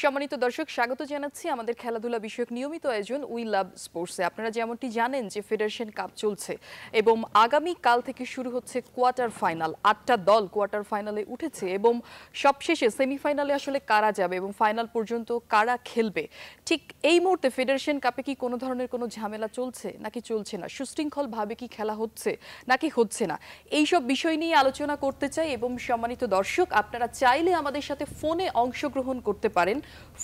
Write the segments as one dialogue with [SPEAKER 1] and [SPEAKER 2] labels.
[SPEAKER 1] সম্মানিত দর্শক, স্বাগত জানাচ্ছি আমাদের খেলাধুলা বিষয়ক নিয়মিত আয়োজন উই লাভ স্পোর্টসে। আপনারা যেমনটি জানেন যে ফেডারেশন কাপ চলছে এবং আগামী কাল থেকে শুরু হচ্ছে কোয়ার্টার ফাইনাল। 8টা দল কোয়ার্টার ফাইনালে উঠেছে এবং সবশেষে সেমিফাইনালে আসলে কারা যাবে এবং ফাইনাল পর্যন্ত কারা খেলবে, ঠিক এই মুহূর্তে ফেডারেশন কাপে কি কোনো ধরনের কোনো ঝামেলা চলছে নাকি চলছে না, সুশৃঙ্খলভাবে কি খেলা হচ্ছে নাকি হচ্ছে না, এইসব বিষয় নিয়ে আলোচনা করতে চাই। এবং সম্মানিত দর্শক, আপনারা চাইলে আমাদের সাথে ফোনে অংশগ্রহণ করতে পারেন।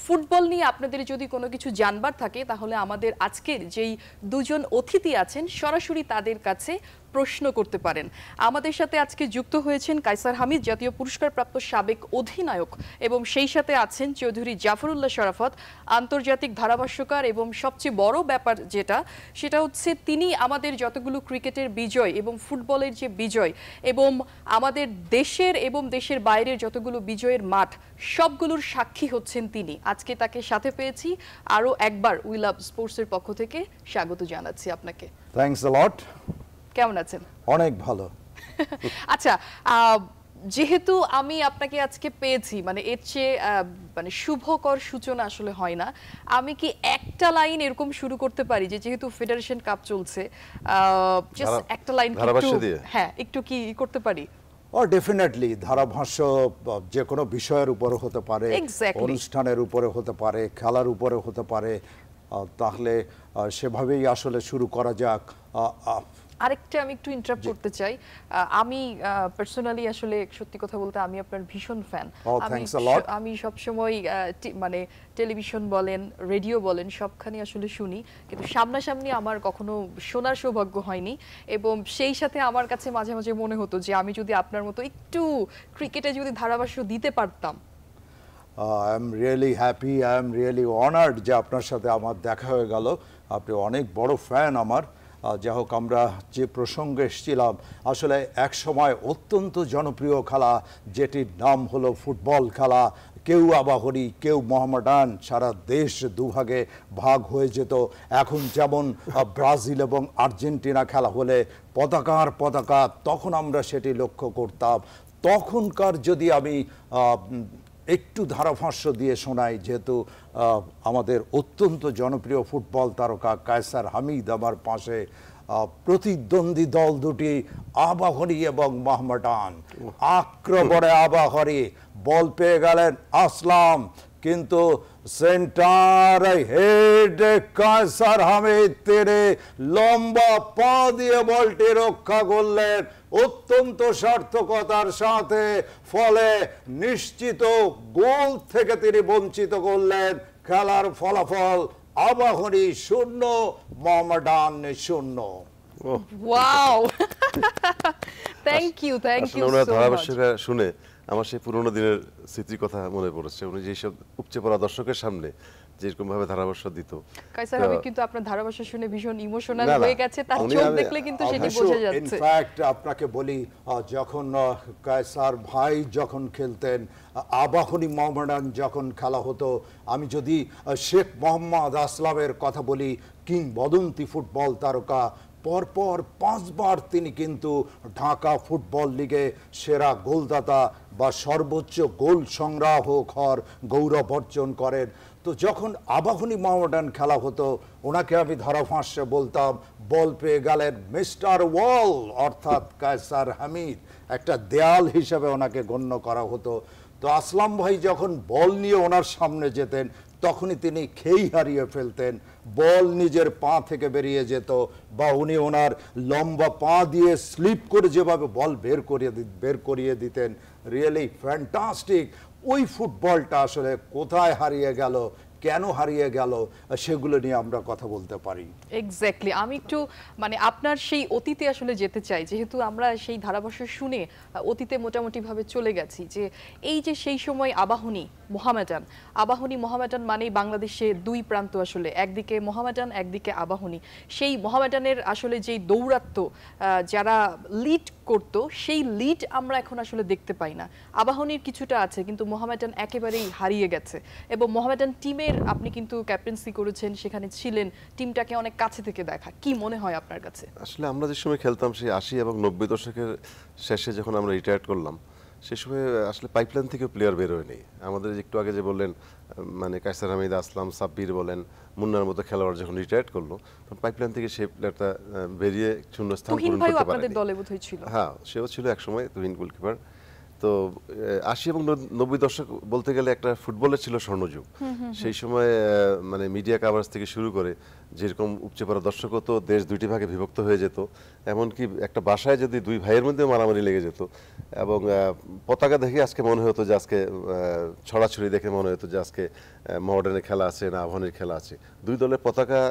[SPEAKER 1] ফুটবল নিয়ে আপনাদের যদি কোনো কিছু জানবার থাকে তাহলে আমাদের আজকের যেই দুজন অতিথি আছেন সরাসরি তাদের কাছে প্রশ্ন করতে পারেন। আমাদের সাথে আজকে যুক্ত হয়েছেন কায়সার হামিদ, জাতীয় পুরস্কারপ্রাপ্ত সাবেক অধিনায়ক, এবং সেই সাথে আছেন চৌধুরী জাফরুল্লাহ শরাফত, আন্তর্জাতিক ধারাভাষ্যকার। এবং সবচেয়ে বড় ব্যাপার সেটা হচ্ছে তিনি আমাদের যতগুলো ক্রিকেটের বিজয় এবং ফুটবলের যে বিজয় এবং আমাদের দেশের এবং দেশের বাইরের যতগুলো বিজয়ের মাঠ সবগুলোর সাক্ষী হচ্ছেন তিনি। আজকে তাকে সাথে পেয়েছি। আরও একবার উই লাভ স্পোর্টসের পক্ষ থেকে স্বাগত জানাচ্ছি আপনাকে।
[SPEAKER 2] থ্যাঙ্কস আ লট।
[SPEAKER 1] কেমন আছেন?
[SPEAKER 2] অনেক ভালো।
[SPEAKER 1] আচ্ছা, যেহেতু আমি আপনাকে আজকে পেয়েছি, মানে এর চেয়ে মানে শুভকর সূচনা আসলে হয় না। আমি কি একটা লাইন এরকম শুরু করতে পারি যে যেহেতু ফেডারেশন কাপ চলছে, জাস্ট একটা লাইন একটু কি করতে পারি?
[SPEAKER 2] ডেফিনেটলি ধারাভাষ্য যে কোনো বিষয়ের উপরে হতে পারে, অনুষ্ঠানের উপরে হতে পারে, খেলার উপরে হতে পারে, তাহলে সেভাবেই আসলে শুরু করা যাক।
[SPEAKER 1] আরেকটা আমি একটু ইন্টারাপ্ট করতে চাই। আমি পার্সোনালি আসলে সত্যি কথা বলতে আমি আপনার ভীষণ ফ্যান। আমি সবসময় মানে টেলিভিশন বলেন, রেডিও বলেন, সবখানে আসলে শুনি, কিন্তু সামনাসামনি আমার কখনো শোনার সৌভাগ্য হয়নি। এবং সেই সাথে আমার কাছে মাঝে মাঝে মনে হতো যে আমি যদি আপনার মতো একটু ক্রিকেটে যদি ধারাভাষ্য দিতে পারতাম।
[SPEAKER 2] I am really happy, I am really honoured যে আপনার সাথে আমার দেখা হয়ে গেল। আপনি অনেক বড় ফ্যান আমার। যাই হোক, আমরা যে প্রসঙ্গে এসেছিলাম, আসলে এক সময় অত্যন্ত জনপ্রিয় খেলা যেটির নাম হলো ফুটবল খেলা। কেউ আবাহনী, কেউ মোহামেডান, সারা দেশ দুভাগে ভাগ হয়ে যেত। এখন যেমন ব্রাজিল এবং আর্জেন্টিনা খেলা হলে পতাকা, তখন আমরা সেটি লক্ষ্য করতাম। তখনকার যদি আমি একটু ধারাভাষ্য দিয়ে শোনাই, যেহেতু আমাদের অত্যন্ত জনপ্রিয় ফুটবল তারকা কায়সার হামিদ আমার পাশে। প্রতিদ্বন্দ্বী দল দুটি আবাহনী এবং মোহামেডান। আক্রমণে আবাহনী, বল পেয়ে গেলেন আসলাম, কিন্তু সেন্টার হেড কায়সার হামিদ তিনি লম্বা পা দিয়ে বলটি রক্ষা করলেন অত্যন্ত সার্থকতার সাথে। ফলে নিশ্চিত গোল থেকে তিনি বঞ্চিত করলেন। খেলার ফলাফল Abahani 0, Mohammedan 0।
[SPEAKER 1] Wow, thank you so much.
[SPEAKER 3] শুনে আমার সেই পুরোনো দিনের স্মৃতির কথা মনে পড়েছে। উনি যেসব উপচে পড়া দর্শকের সামনে যেরকম ভাবে ধারাভাষ্য দিত।
[SPEAKER 1] কায়সার হামিদ কিন্তু আপনার ধারাভাষ্য শুনে ভীষণ ইমোশনাল হয়ে গেছে, তার চোখ দেখলে কিন্তু সেটা বোঝা যাচ্ছে।
[SPEAKER 2] ইনফ্যাক্ট আপনাকে বলি, যখন কায়সার ভাই যখন খেলতেন, আবাহনী মোহামেডান যখন খেলা হতো, আমি যদি শেখ মোহাম্মদ আসলামের কথা বলি, কিংবদন্তি ফুটবল তারকা, পরপর 5 বার তিনি কিন্তু ঢাকা ফুটবল লিগে সেরা গোলদাতা বা সর্বোচ্চ গোল সংগ্রাহক হওয়ার গৌরব অর্জন করেন। তো যখন আবাহনী মোহামেডান খেলা হতো, ওনাকে আমি ধারাভাষ্যে বলতাম, বল পেয়ে গেলেন মিস্টার ওয়াল, অর্থাৎ কায়সার হামিদ। একটা দেয়াল হিসেবে ওনাকে গণ্য করা হতো। তো আসলাম ভাই যখন বল নিয়ে ওনার সামনে যেতেন, তখনই তিনি খেই হারিয়ে ফেলতেন। বল নিজের পা থেকে বেরিয়ে যেত, বা উনি ওনার লম্বা পা দিয়ে স্লিপ করে যেভাবে বল বের করিয়ে দিতেন, রিয়েলি ফ্যান্টাস্টিক। ওই ফুটবলটা আসলে কোথায় হারিয়ে গেল, কেন হারিয়ে গেল, সেগুলো নিয়ে আমরা কথা বলতে পারি।
[SPEAKER 1] এক্স্যাক্টলি, আমি একটু মানে আপনার সেই অতীতে আসলে যেতে চাই, যেহেতু আমরা সেই ধারাভাষ্য শুনে অতীতে মোটামুটি ভাবে চলে গেছি। যে এই যে সেই সময় আবাহনী মোহামেডান মানেই বাংলাদেশে দুই প্রান্ত, আসলে একদিকে মোহামেডান একদিকে আবাহনী। সেই মোহামেডানের আসলে যেই দৌরাত্ম্য, যারা লিড করত, সেই লিড আমরা এখন আসলে দেখতে পাই না। আবাহনীর কিছুটা আছে, কিন্তু মোহামেডান একেবারেই হারিয়ে গেছে। এবং মোহামেডান টিমের আপনি কিন্তু ক্যাপ্টেন্সি করেছেন, সেখানে ছিলেন, টিমটাকে অনেক কাছে থেকে দেখা, কি মনে হয় আপনার কাছে?
[SPEAKER 3] আসলে আমরা যে সময় খেলতাম সেই 80 এবং 90 দশকের শেষে যখন আমরা রিটায়ার করলাম, সে সময় আসলে পাইপলাইন থেকে প্লেয়ার বের হয়নি। আমাদের একটু আগে যে বললেন মানে কায়সার হামিদ, আসলাম, সাব্বির বলেন, মুন্নার মতো খেলোয়াড় যখন রিটায়ার্ড করলো তখন পাইপলাইন থেকে সেই প্লেয়ারটা বেরিয়ে শূন্যস্থান
[SPEAKER 1] তুহিন
[SPEAKER 3] পূরণ
[SPEAKER 1] ভাই
[SPEAKER 3] করতে
[SPEAKER 1] আপনাদের
[SPEAKER 3] পারেনি।
[SPEAKER 1] দলে বোধহয় ছিল।
[SPEAKER 3] হ্যাঁ, সেও ছিল একসময় তুহিন গোলকিপার। তো ৮০ এবং ৯০ দশক বলতে গেলে একটা ফুটবলের ছিল স্বর্ণযুগ। সেই সময় মানে মিডিয়া কাভারেজ থেকে শুরু করে যেরকম উপচে পড়া দর্শক হতো, দেশ দুইটি ভাগে বিভক্ত হয়ে যেত, এমনকি একটা বাসায় যদি দুই ভাইয়ের মধ্যে মারামারি লেগে যেত এবং পতাকা দেখে আজকে মনে হতো যে আজকে ছড়াছড়ি দেখে মনে হতো যে আজকে মডার্নের খেলা আছে না আহ্বানের খেলা আছে। দুই দলের পতাকা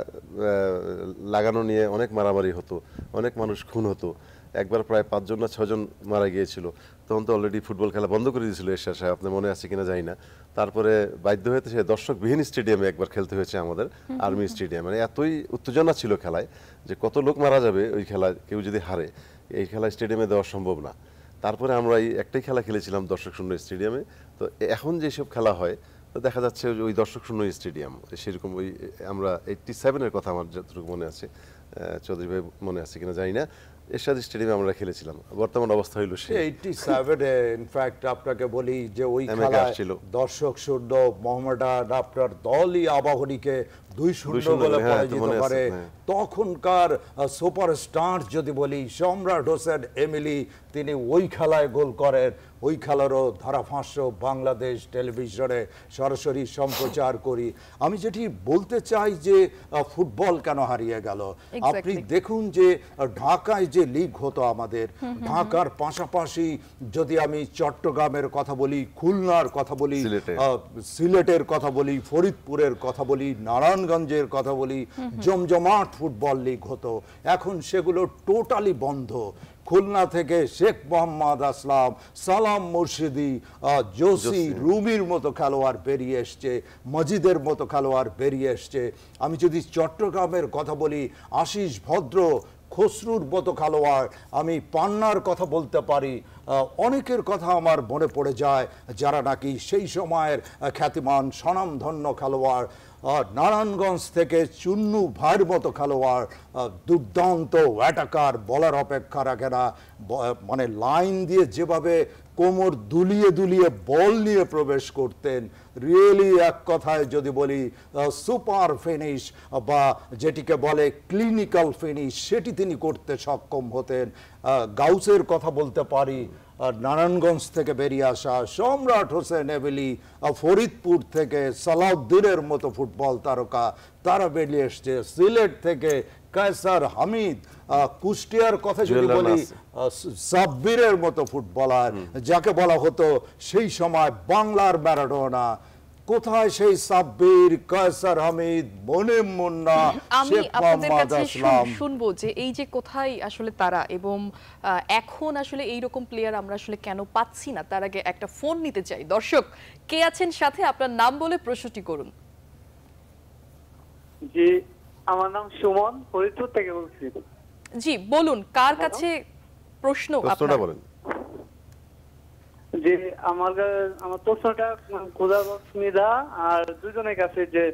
[SPEAKER 3] লাগানো নিয়ে অনেক মারামারি হতো, অনেক মানুষ খুন হতো। একবার প্রায় ৫ জন না ৬ জন মারা গিয়েছিল। তখন তো অলরেডি ফুটবল খেলা বন্ধ করে দিয়েছিল এরশাদ সাহেব, আপনার মনে আছে কিনা জানি না। তারপরে বাধ্য হয়ে সে দর্শকবিহীন স্টেডিয়ামে একবার খেলতে হয়েছে আমাদের আর্মি স্টেডিয়ামে। মানে এতই উত্তেজনা ছিল খেলায় যে কত লোক মারা যাবে ওই খেলায়, কেউ যদি হারে এই খেলা স্টেডিয়ামে দেওয়া সম্ভব না। তারপরে আমরা এই একটাই খেলা খেলেছিলাম দর্শক শূন্য স্টেডিয়ামে। তো এখন যেসব খেলা হয় তো দেখা যাচ্ছে ওই দর্শক শূন্য স্টেডিয়াম সেরকম ওই আমরা 87-এর কথা আমার যতটুকু মনে আছে, চৌধুরী ভাই মনে আছে কিনা জানি না, এরশাদ স্টেডিয়ামে আমরা খেলেছিলাম। বর্তমান অবস্থা হইল সে
[SPEAKER 2] 87-এ ইনফ্যাক্ট আপনাকে বলি যে ওই খেলায় দর্শক শূন্য মোহামেডান আপনার দলই আবাহনীকে 2-0 গোলে পরাজিত করে। তখনকার সুপারস্টার যদি বলি সম্রাট হোসেন এমিলি, তিনি ওই খেলায় গোল করেন। ওই খেলারও ধারাভাষ্য বাংলাদেশ টেলিভিশনে সরাসরি সম্প্রচার করি। আমি যেটি বলতে চাই যে ফুটবল কেন হারিয়ে গেল, আপনি দেখুন যে ঢাকায় যে লিগ হতো আমাদের, ঢাকার পাশাপাশি যদি আমি চট্টগ্রামের কথা বলি, খুলনার কথা বলি, সিলেটের কথা বলি, ফরিদপুরের কথা বলি, নারায়ণগঞ্জের কথা বলি, জমজমাট ফুটবল লিগ হতো। এখন সেগুলো টোটালি বন্ধ। খুলনা থেকে শেখ মোহাম্মদ আসলাম, সালাম মুর্শিদি, জোসি, রুমির মতো খেলোয়াড় বেরিয়ে এসছে, মজিদের মতো খেলোয়াড় বেরিয়ে এসছে। আমি যদি চট্টগ্রামের কথা বলি, আশিস ভদ্র, খসরুর মতো খেলোয়াড়, আমি পান্নার কথা বলতে পারি, অনেকের কথা আমার মনে পড়ে যায় যারা নাকি সেই সময়ের খ্যাতিমান স্বনামধন্য খেলোয়াড়। নারায়ণগঞ্জ থেকে চুন্নু ভাইয়ের মতো খেলোয়াড়, দুর্দান্ত অ্যাটাকার, বলার অপেক্ষা রাখে না। মানে লাইন দিয়ে যেভাবে কোমর দুলিয়ে দুলিয়ে বল নিয়ে প্রবেশ করতেন, রিয়েলি এক কথায় যদি বলি সুপার ফিনিশ বা যেটিকে বলে ক্লিনিক্যাল ফিনিশ, সেটি তিনি করতে সক্ষম হতেন। গাউসের কথা বলতে পারি, নারায়ণগঞ্জ থেকে বেরিয়ে আসা সম্রাট হোসেন এমিলি, ফরিদপুর থেকে সালাউদ্দিনের মতো ফুটবল তারকা, তারা বেরিয়ে এসছে। সিলেট থেকে কায়সার হামিদ, কুষ্টিয়ার কথা যদি বলি সাব্বিরের মতো ফুটবলার, যাকে বলা হতো সেই সময় বাংলার ম্যারাডোনা। কোথায় সেই সাব্বির, কায়সার হামিদ, মনিম মুন্না, শেখ মোহাম্মদ আসলাম?
[SPEAKER 1] শুনবো যে এই যে কোথায় আসলে তারা, এবং এখন আসলে এই রকম প্লেয়ার আমরা আসলে কেন পাচ্ছি না। তার আগে একটা ফোন নিতে চাই। দর্শক কে আছেন সাথে, আপনার নাম বলে প্রশ্নটি করুন।
[SPEAKER 4] জি, আমার নাম সুমন, ফরিদপুর থেকে বলছি।
[SPEAKER 1] জি বলুন, কার কাছে প্রশ্ন আপনার?
[SPEAKER 3] বলেন।
[SPEAKER 4] যে আমার প্রশ্নটা ক্ষুদা আর দুজনের কাছে, যে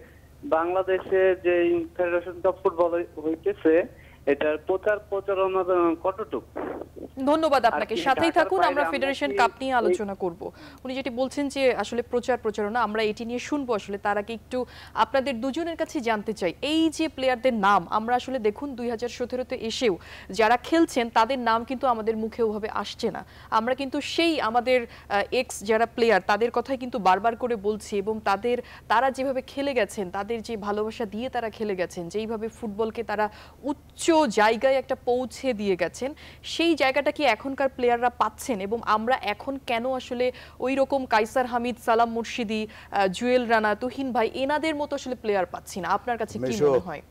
[SPEAKER 4] বাংলাদেশে যে ফেডারেশন কাপ ফুটবল হইতেছে এটার প্রচার প্রচারণা কতটুকু?
[SPEAKER 1] ধন্যবাদ আপনাকে, সাথেই থাকুন, আমরা ফেডারেশন কাপ নিয়ে আলোচনা করব। উনি যেটি বলছেন যে আসলে প্রচার প্রচারণা, আমরা এটি নিয়ে শুনবো। আসলে তার আগে একটু আপনাদের দুজনের কাছে জানতে চাই, এই যে প্লেয়ারদের নাম আমরা আসলে দেখুন 2017-তে এসেও যারা খেলছেন তাদের নাম কিন্তু আমাদের মুখে ওভাবে আসছে না। আমরা কিন্তু সেই আমাদের এক্স যারা প্লেয়ার তাদের কথাই কিন্তু বারবার করে বলছি, এবং তারা যেভাবে খেলে গেছেন, তাদের যে ভালোবাসা দিয়ে তারা খেলে গেছেন, যেইভাবে ফুটবলকে তারা উচ্চ জায়গায় একটা পৌঁছে দিয়ে গেছেন, সেই জায়গাটা কি এখনকার প্লেয়াররা পাচ্ছেন? এবং আমরা এখন কেন আসলে ওই রকম কায়সার হামিদ, সালাম মুর্শিদি, জুয়েল রানা, তুহিন ভাই এনাদের মতো আসলে প্লেয়ার পাচ্ছি না? আপনার কাছে কি মনে হয়?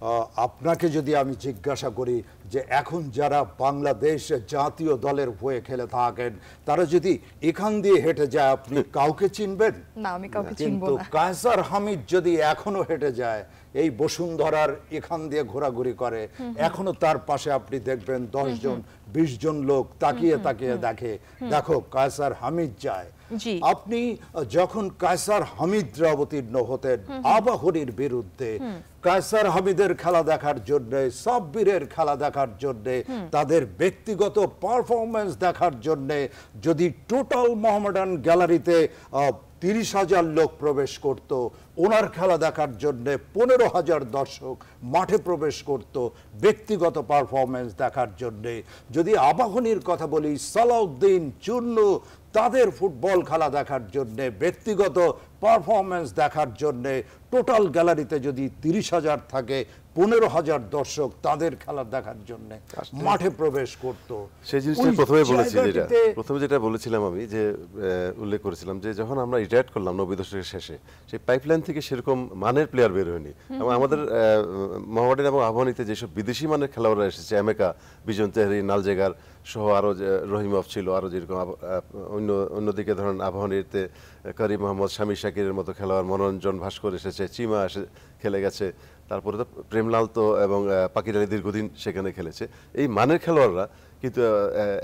[SPEAKER 2] আপনাকে যদি আমি জিজ্ঞাসা করি যে এখন যারা বাংলাদেশ জাতীয় দলের হয়ে খেলে থাকেন, তারা যদি এখান দিয়ে হেঁটে যায়, আপনি কাউকে চিনবেন
[SPEAKER 1] না? আমি কাউকে চিনব না।
[SPEAKER 2] কিন্তু কায়সার হামিদ যদি এখনো হেঁটে যায়, এই বসুন্ধরার এখান দিয়ে ঘোরাঘুরি করে, এখনো তার পাশে আপনি দেখবেন 10 জন 20 জন লোক তাকিয়ে তাকিয়ে দেখে, দেখো কায়সার হামিদ যায়।
[SPEAKER 1] জি।
[SPEAKER 2] আপনি যখন কায়সার হামিদরা অবতীর্ণ হতেন আবাহনীর বিরুদ্ধে, কায়সার হামিদের খেলা দেখার জন্য, সাব্বিরের খেলা দেখার জন্য, তাদের ব্যক্তিগত পারফরমেন্স দেখার জন্য যদি টোটাল মোহামেডান গ্যালারিতে 30,000 লোক প্রবেশ করত, ওনার খেলা দেখার জন্য 15,000 দর্শক মাঠে প্রবেশ করত ব্যক্তিগত পারফরমেন্স দেখার জন্য। যদি আবাহনীর কথা বলি, সালাউদ্দিন, চুন্নু, তাদের ফুটবল খেলা দেখার জন্য, ব্যক্তিগত পারফরমেন্স দেখার জন্য টোটাল গ্যালারিতে যদি 30,000 থাকে, 15,000 দর্শক তাদের খেলা দেখার জন্য মাঠে প্রবেশ করত।
[SPEAKER 3] সেই জিনিসটা প্রথমে যেটা বলেছিলাম আমি, যে উল্লেখ করেছিলাম যে যখন আমরা রিটায়ার করলাম 90 দশকের শেষে, সেই পাইপলাইন থেকে সেরকম মানের প্লেয়ার বের হয়নি। এবং আমাদের মোহামেডান এবং আবাহনীতে যেসব বিদেশি মানের খেলোয়াড়রা এসেছে, আমেকা, বিজন তেহরি, নালজেগার সহ আরো রহিমভ ছিল, আরো যেরকম অন্যদিকে ধরেন আবাহনীতে করিম মোহাম্মদ, শামী শাকিরের মতো খেলোয়াড়, মনোরঞ্জন ভাস্কর এসেছে, চিমা এসে খেলে গেছে, তারপরে তো প্রেমলাল তো এবং পাকির আলী দীর্ঘদিন সেখানে খেলেছে। এই মানের খেলোয়াড়রা কিন্তু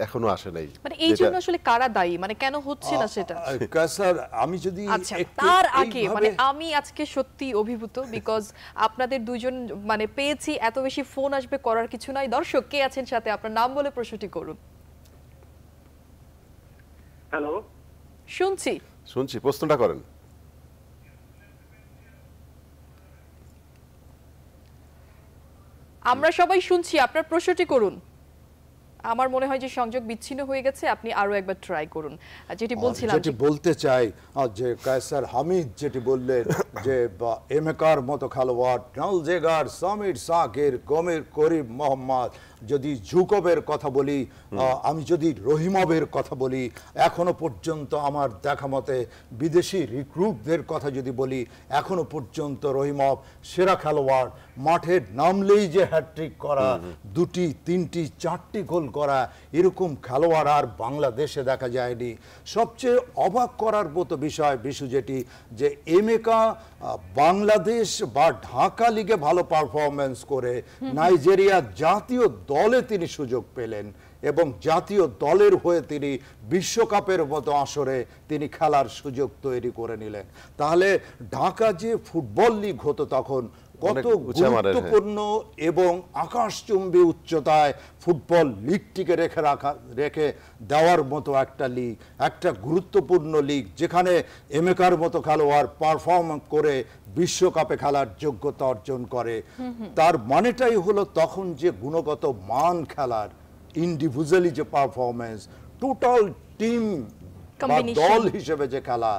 [SPEAKER 3] এখনো আসে নাই।
[SPEAKER 1] মানে এই জন্য আসলে কারা দায়ী, মানে কেন হচ্ছে না সেটা?
[SPEAKER 2] কাসার, আমি যদি
[SPEAKER 1] আচ্ছা, তার আগে মানে আমি আজকে সত্যি অভিভূত, বিকজ আপনাদের দুইজন মানে পেয়েছি, এত বেশি ফোন আসবে করার কিছু নাই। দর্শক কে আছেন সাথে, আপনার নাম বলে প্রশ্নটি করুন।
[SPEAKER 4] হ্যালো,
[SPEAKER 3] শুনছি, প্রশ্নটা করেন।
[SPEAKER 1] আমরা সবাই শুনছি, আপনার প্রশ্নটি করুন। আমার মনে হয় যে সংযোগ বিচ্ছিন্ন হয়ে গেছে, আপনি আরো একবার ট্রাই করুন। যেটি বলছিলাম,
[SPEAKER 2] যেটি বলতে চাই যে কায়সার হামিদ যেটি বললেন যে এমেকার মতো খেলোয়াড়, নালজেগার, সামির, সাকির, করিম মোহাম্মদ, যদি জুকবের কথা বলি, আমি যদি রহিমবের কথা বলি, এখনো পর্যন্ত আমার দেখা মতে বিদেশি রিক্রুটদের কথা যদি বলি, এখনো পর্যন্ত রহিমব সেরা খেলোয়াড়। মাঠে নামলেই যে হ্যাট্রিক করা, 2টি, 3টি, 4টি গোল করা, এরকম খেলোয়াড় আর বাংলাদেশে দেখা যায়নি। সবচেয়ে অবাক করার মতো বিষয় বিশু যেটি, যে এমেকা বাংলাদেশ বা ঢাকা লিগে ভালো পারফরমেন্স করে নাইজেরিয়া জাতীয় দলে তিনি সুযোগ পেলেন এবং জাতীয় দলের হয়ে তিনি বিশ্বকাপের মতো আসরে তিনি খেলার সুযোগ তৈরি করে নিলেন। তাহলে ঢাকা যে ফুটবল লিগ হতো তখন কত গুরুত্বপূর্ণ এবং আকাশচুম্বী উচ্চতায় ফুটবল লিগটিকে রেখে দেওয়ার মতো একটা লিগ, একটা গুরুত্বপূর্ণ লিগ, যেখানে এমেকার মতো খেলোয়াড় পারফর্ম করে বিশ্বকাপে খেলার যোগ্যতা অর্জন করে। তার মানেটাই হলো তখন যে গুণগত মান খেলার, ইন্ডিভিজুয়ালি যে পারফরমেন্স, টোটাল টিম বা দল হিসেবে যে খেলা,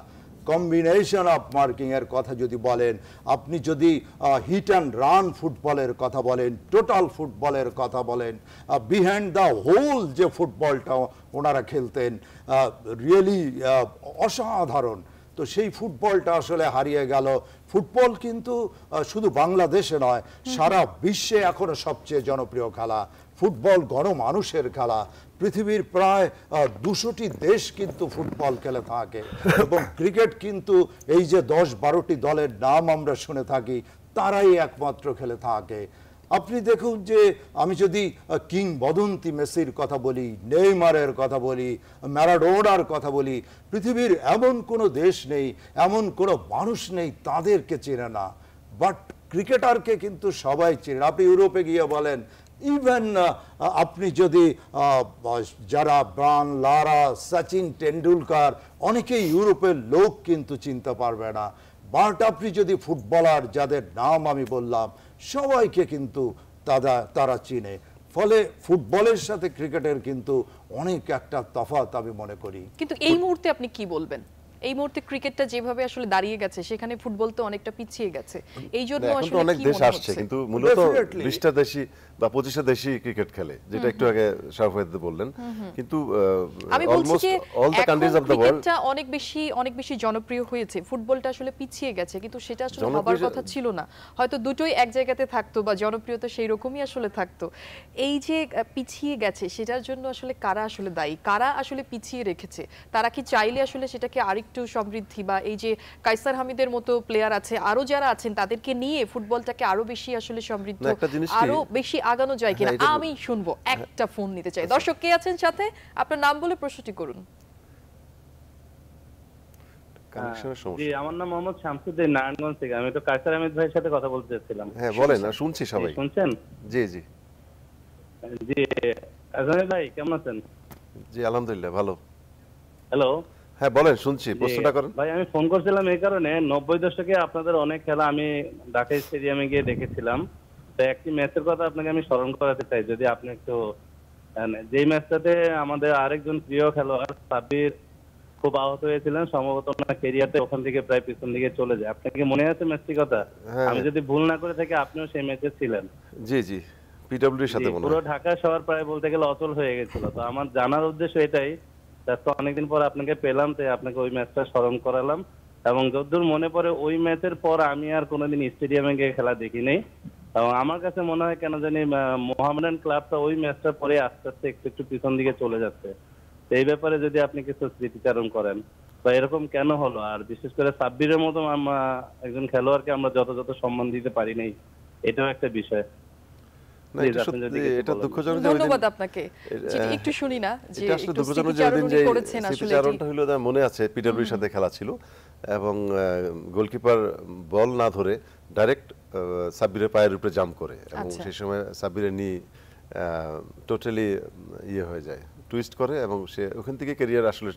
[SPEAKER 2] কম্বিনেশন অফ মার্কিং এর কথা যদি বলেন, আপনি যদি হিট অ্যান্ড রান ফুটবলের কথা বলেন, টোটাল ফুটবলের কথা বলেন, বিহাইন্ড দ্য হোল যে ফুটবলটা ওনারা খেলতেন, রিয়েলি অসাধারণ। তো সেই ফুটবলটা আসলে হারিয়ে গেল। ফুটবল কিন্তু শুধু বাংলাদেশে নয়, সারা বিশ্বে এখনো সবচেয়ে জনপ্রিয় খেলা। ফুটবল গণমানুষের খেলা। পৃথিবীর প্রায় 200টি দেশ কিন্তু ফুটবল খেলে থাকে এবং ক্রিকেট কিন্তু এই যে 10-12টি দলের নাম আমরা শুনে থাকি, তারাই একমাত্র খেলে থাকে। আপনি দেখুন যে আমি যদি কিংবদন্তি মেসির কথা বলি, নেইমারের কথা বলি, ম্যারাডোনার কথা বলি, পৃথিবীর এমন কোনো দেশ নেই, এমন কোনো মানুষ নেই তাদেরকে চেনে না। বাট ক্রিকেটারকে কিন্তু সবাই চেনে। আপনি ইউরোপে গিয়ে বলেন, ইভেন আপনি যদি যারা ব্রায়ান লারা, সচিন টেন্ডুলকার, অনেকেই ইউরোপের লোক কিন্তু চিনতে পারবে না। বাট আপনি যদি ফুটবলার যাদের নাম আমি বললাম, সবাইকে কিন্তু তারা চিনে। ফলে ফুটবলের সাথে ক্রিকেটের কিন্তু অনেক একটা তফাৎ আমি মনে করি।
[SPEAKER 1] কিন্তু এই মুহূর্তে আপনি কি বলবেন? এই মুহূর্তে ক্রিকেটটা যেভাবে আসলে দাঁড়িয়ে গেছে, সেখানে ফুটবল তো অনেকটা পিছিয়ে গেছে। এই জন্য আসলে
[SPEAKER 3] অনেক দেশ আসছে, কিন্তু মূলত 20টা দেশি বা 25টা দেশি ক্রিকেট খেলে, যেটা একটু আগে শারফায়েদ বললেন। কিন্তু
[SPEAKER 1] আমি বলছি যে all the countries of the world ক্রিকেটটা অনেক বেশি জনপ্রিয় হয়েছে, ফুটবলটা আসলে পিছিয়ে গেছে। কিন্তু সেটা আসলে হবার কথা ছিল না। হয়তো দুটোই এক জায়গাতে থাকতো বা জনপ্রিয়তা সেই রকমই আসলে থাকতো। এই যে পিছিয়ে গেছে, সেটার জন্য আসলে কারা আসলে দায়ী? কারা আসলে পিছিয়ে রেখেছে? তারা কি চাইলে আসলে সেটাকে আরেকটু সমৃদ্ধি বা এই যে কায়সার হামিদের মতো প্লেয়ার আছে, আরো যারা আছেন, তাদেরকে নিয়ে ফুটবলটাকে আরো বেশি আসলে সমৃদ্ধ, আরো বেশি আগানো যায় কিনা? আমি শুনবো। একটা ফোন নিতে চাই। দর্শক কে আছেন সাথে, আপনার নাম বলে প্রশ্নটি করুন।
[SPEAKER 3] কানেকশনের
[SPEAKER 5] জি
[SPEAKER 3] সমস্যা।
[SPEAKER 5] আমার নাম মোহাম্মদ শামসুদ্দিন, নারায়ণগঞ্জ থেকে। আমি তো কায়সার আহমেদ ভাইয়ের সাথে কথা বলতে চাচ্ছিলাম।
[SPEAKER 3] হ্যাঁ বলেন, শুনছি সবাই।
[SPEAKER 5] শুনছেন?
[SPEAKER 3] জি জি
[SPEAKER 5] জি আহমেদ ভাই কেমন আছেন?
[SPEAKER 3] জি আলহামদুলিল্লাহ ভালো।
[SPEAKER 5] হ্যালো।
[SPEAKER 3] হ্যাঁ বলেন, শুনছি, প্রশ্নটা করেন।
[SPEAKER 5] ভাই আমি ফোন করছিলাম এই কারণে, 90 দশকে আপনাদের অনেক খেলা আমি ঢাকা স্টেডিয়ামে গিয়ে দেখেছিলাম। তো একটি ম্যাচের কথা আপনাকে আমি স্মরণ করাতে চাই, যদি আপনি একটু যেই ম্যাচটাতে আমাদের আরেকজন প্রিয় খেলোয়াড় সাব্বির খুব আহত হয়েছিলেন, সম্ভবত ওনার ক্যারিয়ারটা ওখান থেকে প্রায় পিছন দিকে চলে যায়। আপনাকে কি মনে আছে ম্যাচটির কথা?
[SPEAKER 3] হ্যাঁ।
[SPEAKER 5] আমি যদি ভুল না করে থাকি আপনিও সেই ম্যাচে ছিলেন।
[SPEAKER 3] জি জি পিডব্লিউডির সাথে মনে
[SPEAKER 5] পুরো
[SPEAKER 3] হয়।
[SPEAKER 5] ঢাকা শহর প্রায় বলতে গেলে অচল হয়ে গেছিল। তো আমার জানার উদ্দেশ্য এটাই, তো অনেকদিন পর আপনাকে পেলাম, তাই আপনাকে ওই ম্যাচটা স্মরণ করালাম। এবং যতদূর মনে পড়ে ওই ম্যাচের পর আমি আর কোনোদিন স্টেডিয়ামে গিয়ে খেলা দেখিনি। এবং আমার কাছে মনে হয় কেন জানি মোহামেডান ক্লাবটা ওই ম্যাচটার পরে আস্তে আস্তে একটু একটু পিছন দিকে চলে যাচ্ছে। তো এই ব্যাপারে যদি আপনি কিছু স্মৃতিচারণ করেন বা এরকম কেন হলো, আর বিশেষ করে সাব্বিরের মতো একজন খেলোয়াড়কে আমরা যথাযথ সম্মান দিতে পারি নাই, এটাও একটা বিষয়।
[SPEAKER 3] না এটা সত্যি, এটা দুঃখজনক যে
[SPEAKER 1] ধন্যবাদ আপনাকে। জি, একটু শুনি না যে
[SPEAKER 3] এটা আসলে
[SPEAKER 1] একটু
[SPEAKER 3] দুঃখজনক যে
[SPEAKER 1] স্মৃতিচারণ
[SPEAKER 3] ওইদিন
[SPEAKER 1] উনি
[SPEAKER 3] যে
[SPEAKER 1] করেছেন আসলে
[SPEAKER 3] স্মৃতিচারণটা হলো, মনে আছে পিডব্লিউর সাথে খেলা ছিল এবং গোলকিপার বল না ধরে ডাইরেক্ট সাব্বিরের পায়ের উপরে জাম্প করে এবং
[SPEAKER 1] আচ্ছা।
[SPEAKER 3] সেই সময় সাব্বিরের নি টোটালি ইয়ে হয়ে যায়, টুইস্ট করে এবং সে ওখান থেকে ক্যারিয়ার আসলে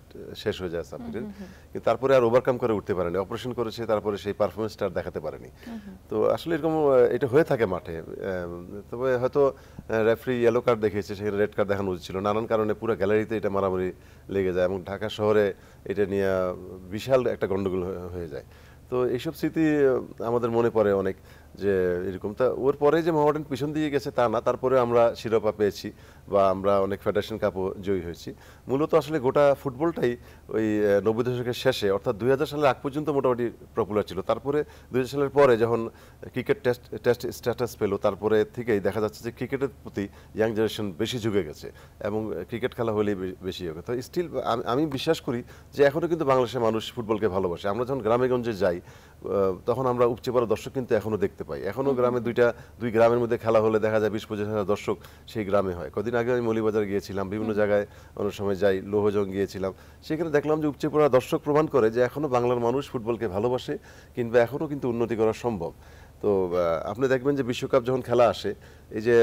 [SPEAKER 3] শেষ হয়ে যায় সাব্বিরের। কিন্তু তারপরে আর ওভারকাম করে উঠতে পারেনি, অপারেশন করেছে, তারপরে সেই পারফরমেন্সটা আর দেখাতে পারেনি। তো আসলে এরকম এটা হয়ে থাকে মাঠে। তবে হয়তো রেফারি ইয়েলো কার্ড দেখিয়েছে, সেখানে রেড কার্ড দেখানো উচিত ছিল। নানান কারণে পুরো গ্যালারিতে এটা মারামারি লেগে যায় এবং ঢাকা শহরে এটা নিয়ে বিশাল একটা গন্ডগোল হয়ে যায়। তো এইসব স্মৃতি আমাদের মনে পড়ে অনেক, যে এরকম। তা ওর পরে যে মোহামেডান পিছন দিয়ে গেছে তা না, তারপরে আমরা শিরোপা পেয়েছি বা আমরা অনেক ফেডারেশন কাপও জয়ী হয়েছি। মূলত আসলে গোটা ফুটবলটাই ওই 90 দশকের শেষে, অর্থাৎ 2000 সালের আগ পর্যন্ত মোটামুটি পপুলার ছিল। তারপরে 2000 সালের পরে যখন ক্রিকেট টেস্ট স্ট্যাটাস পেলো, তারপরে থেকেই দেখা যাচ্ছে যে ক্রিকেটের প্রতি ইয়াং জেনারেশন বেশি ঝুঁকে গেছে এবং ক্রিকেট খেলা হলেই বেশি হবে। তো স্টিল আমি বিশ্বাস করি যে এখনও কিন্তু বাংলাদেশের মানুষ ফুটবলকে ভালোবাসে। আমরা যখন গ্রামে গঞ্জে যাই তখন আমরা উপচে পড়া দর্শক কিন্তু এখনো দেখতে পাই। এখনো গ্রামে দুই গ্রামের মধ্যে খেলা হলে দেখা যায় 20-25 হাজার দর্শক সেই গ্রামে হয়। কদিন আগে আমি মৌলিবাজার গিয়েছিলাম, বিভিন্ন জায়গায় অনেক সময় যাই, লৌহজং গিয়েছিলাম, সেখানে দেখলাম যে উপচে পড়া দর্শক প্রমাণ করে যে এখনো বাংলার মানুষ ফুটবলকে ভালোবাসে, কিংবা এখনো কিন্তু উন্নতি করা সম্ভব। তো আপনি দেখবেন যে বিশ্বকাপ যখন খেলা আসে, এই যে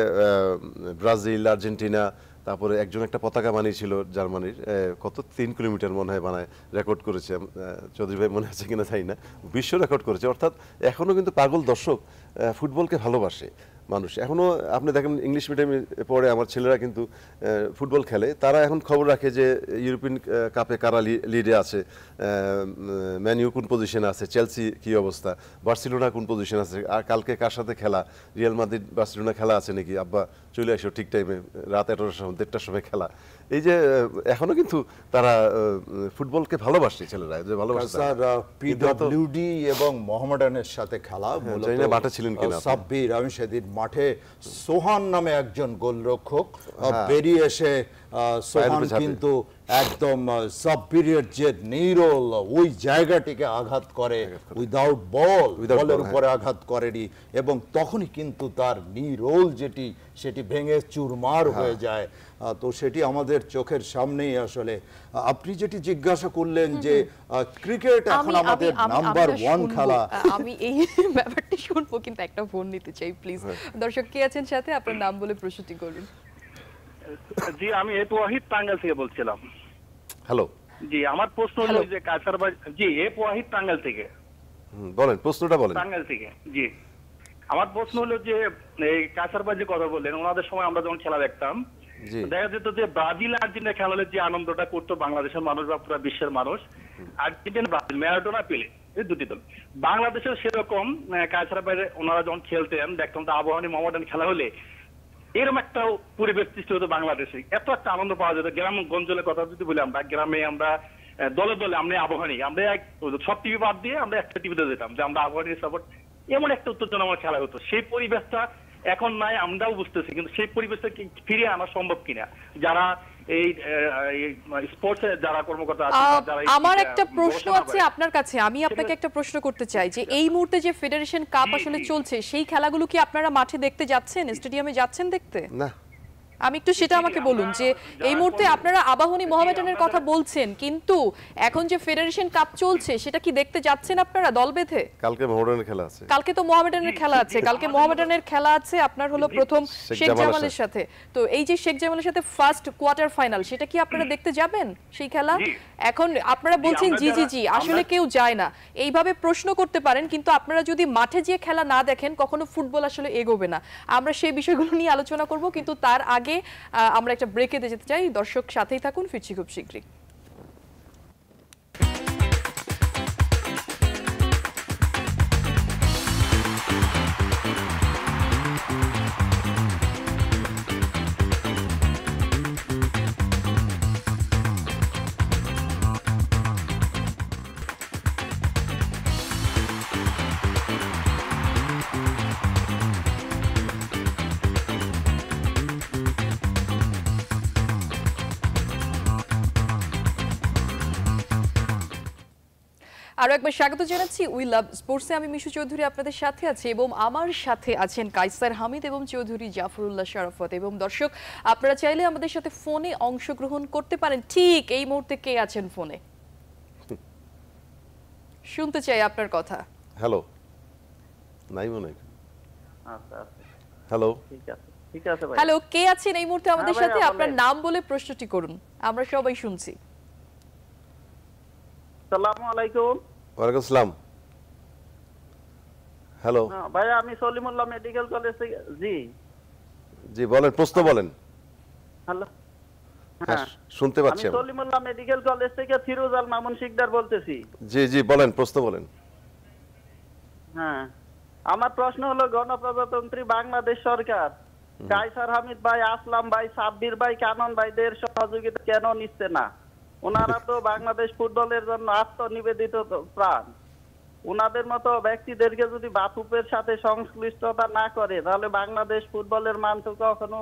[SPEAKER 3] ব্রাজিল, আর্জেন্টিনা, তারপরে একজন একটা পতাকা বানিয়েছিল জার্মানির, কত 3 কিলোমিটার মনে হয় বানায় রেকর্ড করেছে, চৌধুরী ভাই মনে আছে কিনা জানি না, বিশ্ব রেকর্ড করেছে। অর্থাৎ এখনো কিন্তু পাগল দর্শক, ফুটবলকে ভালোবাসে মানুষ। এখনো আপনি দেখেন ইংলিশ মিডিয়ামে পড়ে আমার ছেলেরা কিন্তু ফুটবল খেলে, তারা এখন খবর রাখে যে ইউরোপিয়ান কাপে কারা লিডে আছে, ম্যান ইউ কোন পজিশনে আছে, চেলসি কি অবস্থা, বার্সেলোনা কোন পজিশন আছে, আর কালকে কার সাথে খেলা, রিয়াল মাদ্রিদ বার্সেলোনা খেলা আছে নাকি, আব্বা চলে আসো ঠিক টাইমে, রাত 11টার সময় 1:30টার সময় খেলা। এই যে এখনো কিন্তু তারা ফুটবলকে ভালোবাসে, ছেলেরা যে ভালোবাসে।
[SPEAKER 2] স্যার পিডব্লিউডি এবং মোহামেডানের সাথে খেলা,
[SPEAKER 3] মাঠে ছিলেন কিনা
[SPEAKER 2] সাব্বির, আমি সেদিন মাঠে সোহান নামে একজন গোলরক্ষক বেরিয়ে এসে সোহান কিন্তু একদম সাব্বিরের যে নিরোল ওই জায়গাটিকে আঘাত করে, উইদাউট বলের উপরে আঘাত করেনি, এবং তখনই কিন্তু তার নিরোল সেটি ভেঙে চুরমার হয়ে যায়। তো সেটি আমাদের চোখের সামনেই। আসলে আপনি যেটি জিজ্ঞাসা করলেন যে ক্রিকেট এখন আমাদের নাম্বার 1 খেলা,
[SPEAKER 1] আমি এই ব্যাপারটি শুনবো, কিন্তু একটা ফোন নিতে চাই প্লিজ। দর্শক কে আছেন সাথে, আপনার নাম বলে প্রশ্নটি করুন।
[SPEAKER 6] জি আমি ওয়াহিদ টাঙ্গাইল থেকে বলছিলাম।
[SPEAKER 3] হ্যালো।
[SPEAKER 6] জি আমার প্রশ্ন হলো যে কায়সারবাজ, জি ওয়াহিদ টাঙ্গাইল থেকে।
[SPEAKER 3] বলেন, প্রশ্নটা বলেন।
[SPEAKER 6] টাঙ্গাইল থেকে জি আমার প্রশ্ন হলো যে এই কায়সারবাজ যে কথা বললেন, ওনাদের সময় আমরা যখন খেলা দেখতাম, দেখা যেত যে ব্রাজিল আর্জেন্টিনা খেলা হলে যে আনন্দটা করতো বাংলাদেশের মানুষ বা পুরো বিশ্বের মানুষ, আর্জেন্টিনা ব্রাজিল, ম্যারাডোনা পেলে, এই দুটি দল। বাংলাদেশের সেরকম কায়সারবাজ ওনারা যখন খেলতেন দেখতাম তো আবাহনী মোহামেডান খেলা হলে এরকম একটা পরিবেশ সৃষ্টি হতো বাংলাদেশে, এত একটা আনন্দ পাওয়া যেত। গ্রাম গঞ্জলের কথা যদি বলি, আমরা গ্রামে আমরা দলে দলে আমরা আবাহনী, আমরা সব টিভি বাদ দিয়ে আমরা একটা টিভিতে যেতাম যে আমরা আবাহনী সাপোর্ট, এমন একটা উত্তেজনা আমার খেলা হতো। সেই পরিবেশটা এখন নাই, আমরাও বুঝতেছি, কিন্তু সেই পরিবেশটা ফিরিয়ে আনা সম্ভব কিনা যারা এই স্পোর্টসে যারা কর্মকর্তা আছেন।
[SPEAKER 1] আমার একটা প্রশ্ন আছে আপনার কাছে, আমি আপনাকে একটা প্রশ্ন করতে চাই যে এই মুহূর্তে যে ফেডারেশন কাপ আসলে চলছে, সেই খেলাগুলো কি আপনারা মাঠে দেখতে যাচ্ছেন, স্টেডিয়ামে যাচ্ছেন দেখতে?
[SPEAKER 3] না।
[SPEAKER 1] আমি একটু সেটা আমাকে বলুন যে এই মুহূর্তে আপনারা আবাহনী মোহামেডানের কথা বলছেন, কিন্তু এখন যে ফেডারেশন কাপ চলছে সেটা কি দেখতে যাচ্ছেন আপনারা দল বেঁধে?
[SPEAKER 3] কালকে মোহামেডানের খেলা আছে।
[SPEAKER 1] কালকে তো মোহামেডানের খেলা আছে, কালকে মোহামেডানের খেলা আছে আপনার হলো প্রথম শেখ জামালের সাথে। তো এই যে শেখ জামালের সাথে ফার্স্ট কোয়ার্টার ফাইনাল, সেটা কি আপনারা দেখতে যাবেন সেই খেলা? এখন আপনারা বলছেন জি জি জি, আসলে কেউ যায় না, এইভাবে প্রশ্ন করতে পারেন, কিন্তু আপনারা যদি মাঠে গিয়ে খেলা না দেখেন কখনো ফুটবল আসলে এগোবে না। আমরা সেই বিষয়গুলো নিয়ে আলোচনা করব, কিন্তু তার আগে আমরা একটা ব্রেকে যেতে চাই। দর্শক সাথেই থাকুন, ফিরছি খুব শীঘ্রই। আরো একবার স্বাগত জানাচ্ছি উই লাভ স্পোর্টসে। আমি মিশু চৌধুরী আপনাদের সাথে আছি এবং আমার সাথে আছেন কায়সার হামিদ এবং চৌধুরী জাফরুল্লাহ শরাফত। এবং দর্শক, আপনারা চাইলে আমাদের সাথে ফোনে অংশগ্রহণ করতে পারেন। ঠিক এই মুহূর্তে কে আছেন ফোনে? শুনতে চাই আপনার কথা।
[SPEAKER 3] হ্যালো, নাই মনে হয়।
[SPEAKER 5] আচ্ছা আচ্ছা,
[SPEAKER 3] হ্যালো,
[SPEAKER 5] ঠিক আছে ভাই।
[SPEAKER 1] হ্যালো, কে আছেন এই মুহূর্তে আমাদের সাথে? আপনার নাম বলে প্রশ্নটি করুন, আমরা সবাই শুনছি।
[SPEAKER 5] আসসালামু আলাইকুম।
[SPEAKER 3] ওয়ালাইকুম আসসালাম। হ্যালো
[SPEAKER 5] ভাই, আমি সলিমুল্লাহ মেডিকেল কলেজ থেকে। জি
[SPEAKER 3] জি, বলেন, প্রশ্ন বলেন।
[SPEAKER 5] হ্যালো,
[SPEAKER 3] হ্যাঁ, শুনতে
[SPEAKER 5] আমি
[SPEAKER 3] পাচ্ছি।
[SPEAKER 5] সলিমুল্লাহ মেডিকেল কলেজ থেকে ফিরোজ আল মামুন শিকদার বলতেছি।
[SPEAKER 3] জি জি, বলেন, প্রশ্ন বলেন।
[SPEAKER 5] হ্যাঁ, আমার প্রশ্ন হলো, গণপ্রজাতন্ত্রী বাংলাদেশ সরকার কায়সার হামিদ ভাই, আসলাম ভাই, সাব্বির ভাই, কানন ভাইদের সহযোগিতা কেন নিচ্ছে না? ওনারা তো বাংলাদেশ ফুটবলের জন্য আত্মনিবেদিত প্রাণ। ওনাদের মতো ব্যক্তিদেরকে যদি বাফুফের সাথে সংশ্লিষ্টতা না করে, তাহলে বাংলাদেশ ফুটবলের মান তো কখনো